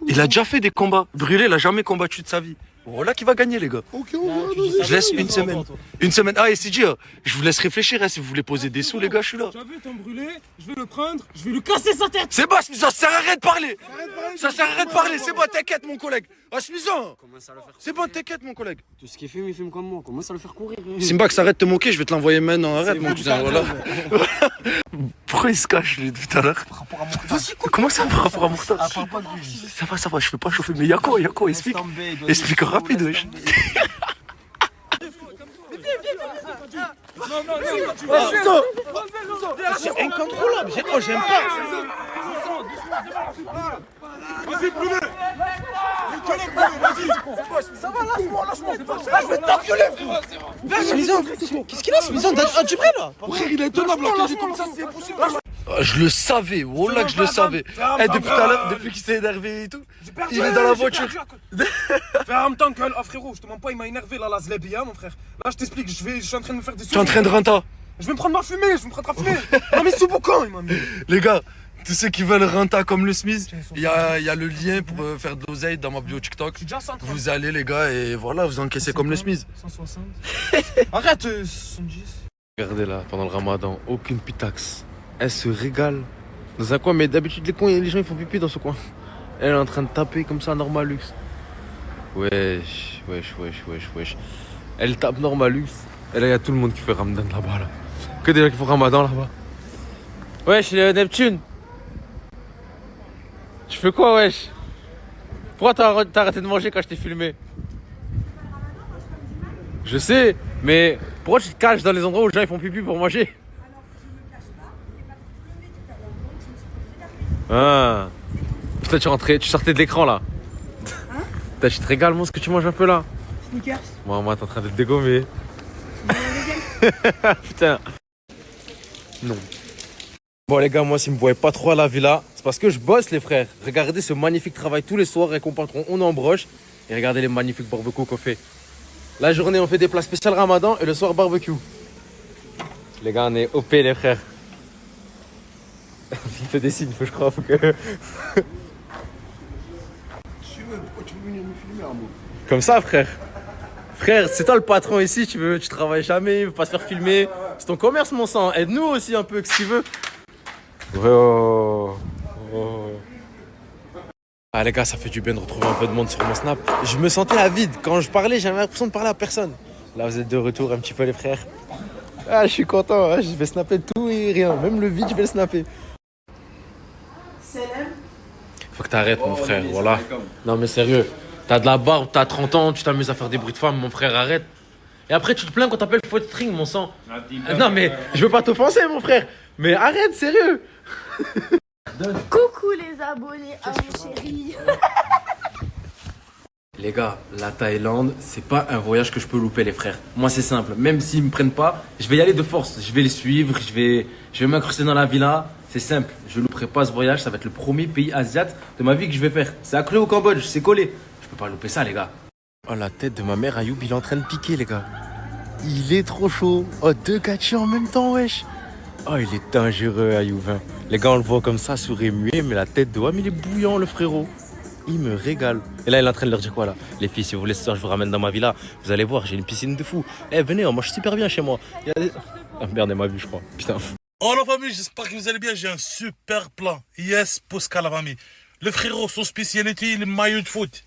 il a déjà fait des combats. Brûlé, il a jamais combattu de sa vie. Voilà qui va gagner, les gars. Ok, on va. Je laisse une semaine. Une semaine. Ah, et CJ, je vous laisse réfléchir. Hein, si vous voulez poser des sous, les gars, je suis là. Tu as vu, t'es brûlé, je vais le prendre, je vais lui casser sa tête. C'est bon, Smizan, ça sert à rien de parler. Ça sert à rien de parler. C'est bon, t'inquiète, mon collègue. Ah, Smizan. C'est bon, t'inquiète, mon collègue. Tout ce qu'il fume, il fume comme moi. Commence à le faire courir. Simbax, arrête de te moquer, je vais te l'envoyer maintenant. Arrête, mon cousin. Voilà. Pourquoi il se cache, lui, tout à l'heure? Comment ça, par rapport à Mourtas? Ça va, je fais pas chauffer. Mais y'a quoi, explique. Explique rapide, wesh. C'est incontrôlable. J'aime pas. Vas-y, brûlé. Ça va, lâche-moi. Là, je vais t'engueuler. Smizan, qu'est-ce qu'il a, Smizan? T'as du vrai là? Frère, il est étonnable, là, comme ça, c'est impossible. Je le savais, wallah que je le savais. Depuis tout à l'heure, depuis qu'il s'est énervé et tout, il est dans la voiture. Fais en même temps que, ah frérot, je te mens pas, il m'a énervé là, la zlébia, mon frère. Là, je t'explique, je suis en train de me faire des sous. Tu es en train de renta. Je vais me prendre ma fumée, je vais me prendre à fumer. Il m'a mis sous boucan, il m'a mis. Les gars, tous ceux qui veulent renta comme le Smith, il y a le lien pour faire de l'oseille dans ma bio TikTok. Vous allez, les gars, et voilà, vous encaissez comme le Smith. 160. Arrête, 70. Regardez là, pendant le ramadan, aucune pitaxe. Elle se régale dans un coin, mais d'habitude les gens ils font pipi dans ce coin. Elle est en train de taper comme ça Normalux. Wesh. Elle tape Normalux. Et là il y a tout le monde qui fait Ramadan là-bas là. Que des gens qui font Ramadan là-bas. Wesh, Neptune. Tu fais quoi, wesh? Pourquoi t'as arrêté de manger quand je t'ai filmé? Je sais, mais pourquoi tu te caches dans les endroits où les gens ils font pipi pour manger? Ah. Putain, tu sortais de l'écran là. Hein? Putain, je te régale, moi, ce que tu manges un peu là. Sneakers. Moi, t'es en train de te dégommer. Putain. Non. Bon, les gars, moi, si vous me voyez pas trop à la villa, c'est parce que je bosse, les frères. Regardez ce magnifique travail tous les soirs avec mon patron. On embroche. Et regardez les magnifiques barbecues qu'on fait. La journée, on fait des plats spéciaux Ramadan et le soir, barbecue. Les gars, on est OP, les frères. Il fait des signes, je crois. Faut que... Pourquoi tu veux venir me filmer, Arnaud? Comme ça, frère. Frère, c'est toi le patron ici, tu travailles jamais, il veut pas se faire filmer. C'est ton commerce, mon sang. Aide-nous aussi un peu, que si tu veux. Oh. Ah, les gars, ça fait du bien de retrouver un peu de monde sur mon snap. Je me sentais à vide. Quand je parlais, j'avais l'impression de parler à personne. Là, vous êtes de retour un petit peu, les frères. Ah, je suis content. Hein. Je vais snapper tout et rien. Même le vide, je vais le snapper. Faut que t'arrêtes, mon frère, voilà. Non, mais sérieux, t'as de la barbe, t'as 30 ans, tu t'amuses à faire des bruits de femme, mon frère, arrête. Et après, tu te plains quand t'appelles faute string, mon sang. Non, mais je veux pas t'offenser, mon frère. Mais arrête, sérieux. Coucou les abonnés à mon chéri. Les gars, la Thaïlande, c'est pas un voyage que je peux louper, les frères. Moi, c'est simple. Même s'ils me prennent pas, je vais y aller de force. Je vais les suivre, je vais m'incruster dans la villa. C'est simple. Je louperai pas ce voyage. Ça va être le premier pays asiatique de ma vie que je vais faire. C'est à Clé au Cambodge, c'est collé. Je peux pas louper ça, les gars. Oh, la tête de ma mère, Ayoub, il est en train de piquer, les gars. Il est trop chaud. Oh, 2 catchés en même temps, wesh. Oh, il est dangereux, Ayoub. Hein. Les gars, on le voit comme ça, sourd et muet, mais la tête de Wam, il est bouillant, le frérot. Il me régale. Et là, il est en train de leur dire quoi, là? Les filles, si vous voulez ce soir, je vous ramène dans ma villa. Vous allez voir, j'ai une piscine de fou. Eh, venez, on mange super bien chez moi. Il y a des... Ah, merde, elle m'a vu, je crois. Putain. Oh la famille, j'espère que vous allez bien. J'ai un super plan. Yes, Posca la famille. Le frérot, son spécialité, le maillot de foot.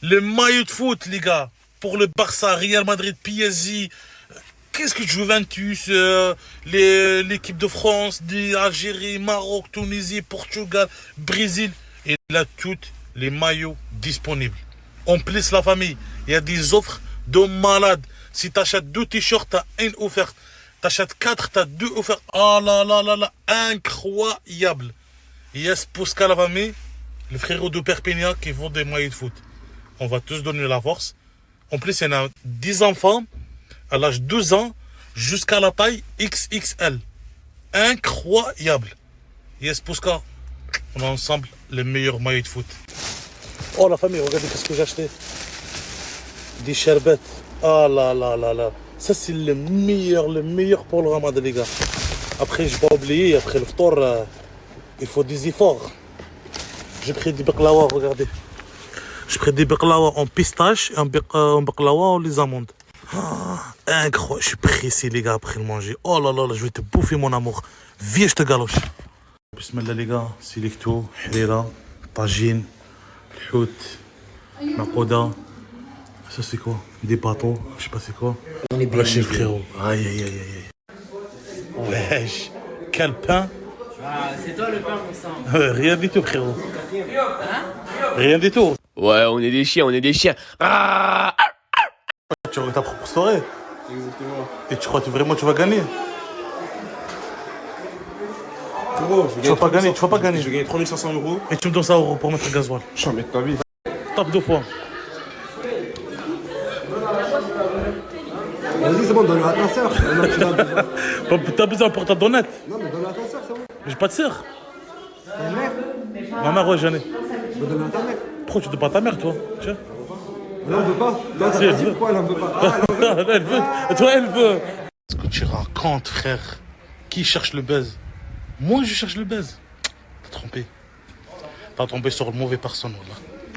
Le maillot de foot, les gars. Pour le Barça, Real Madrid, PSG. Qu'est-ce que Juventus, l'équipe de France, d'Algérie, Maroc, Tunisie, Portugal, Brésil. Et là, toutes les maillots disponibles. En plus, la famille, il y a des offres de malades. Si tu achètes 2 t-shirts, tu as 1 offert. Tu achètes 4, tu as 2 offerts. Ah là là là là, incroyable. Yes, Posca la famille, le frérot de Perpignan qui vend des maillots de foot. On va tous donner la force. En plus, il y en a 10 enfants à l'âge de 2 ans jusqu'à la taille XXL. Incroyable. Yes, Posca, on a ensemble les meilleurs maillots de foot. Oh la famille, regardez ce que j'ai acheté. Des sherbets. Ah là là là là. Ça c'est le meilleur pour le ramadan les gars. Après je vais pas oublier, après le ftour, il faut des efforts. J'ai pris des baklawa, regardez. J'ai pris des baklawa en pistache et un baklawa en les amandes. Ah, incroyable, je suis pressé les gars après le manger. Oh là là là, je vais te bouffer mon amour. Viens, je te galoche. Bismillah les gars, selecto, harira, tagine, الحوت, makoda. Ça c'est quoi? Des bateaux, je sais pas c'est quoi. On est bien chez frérot. Aïe aïe aïe aïe. Wesh, quel pain. Ah, c'est toi le pain mon sang. Rien du tout frérot. Rien du tout. Ouais, on est des chiens, on est des chiens. Ah, tu aurais ta propre soirée. Exactement. Et tu crois que vraiment tu vas gagner? Frérot, Tu vas pas gagner, tu vas pas gagner. Je vais gagner 3500 €. Et tu me donnes ça € pour mettre le gasoil. Je vais mettre ta vie. Tape 2 fois. Vas-y, c'est bon, donne-le à ta sœur. T'as besoin pour ta donnette? Non, mais donne-le à ta sœur, c'est bon. J'ai pas de sœur. Ta mère? Ma mère, ouais, j'en ai. Je donne à ta mère. Pourquoi tu donnes pas à ta mère, toi? Tiens. Là, on veut pas. Là, Si, elle veut. pourquoi elle en veut pas? Ah, Elle veut. Toi, elle veut. Est-ce que tu racontes, frère? Qui cherche le buzz? Moi, je cherche le buzz. T'as trompé. T'as tombé sur le mauvais personne, voilà.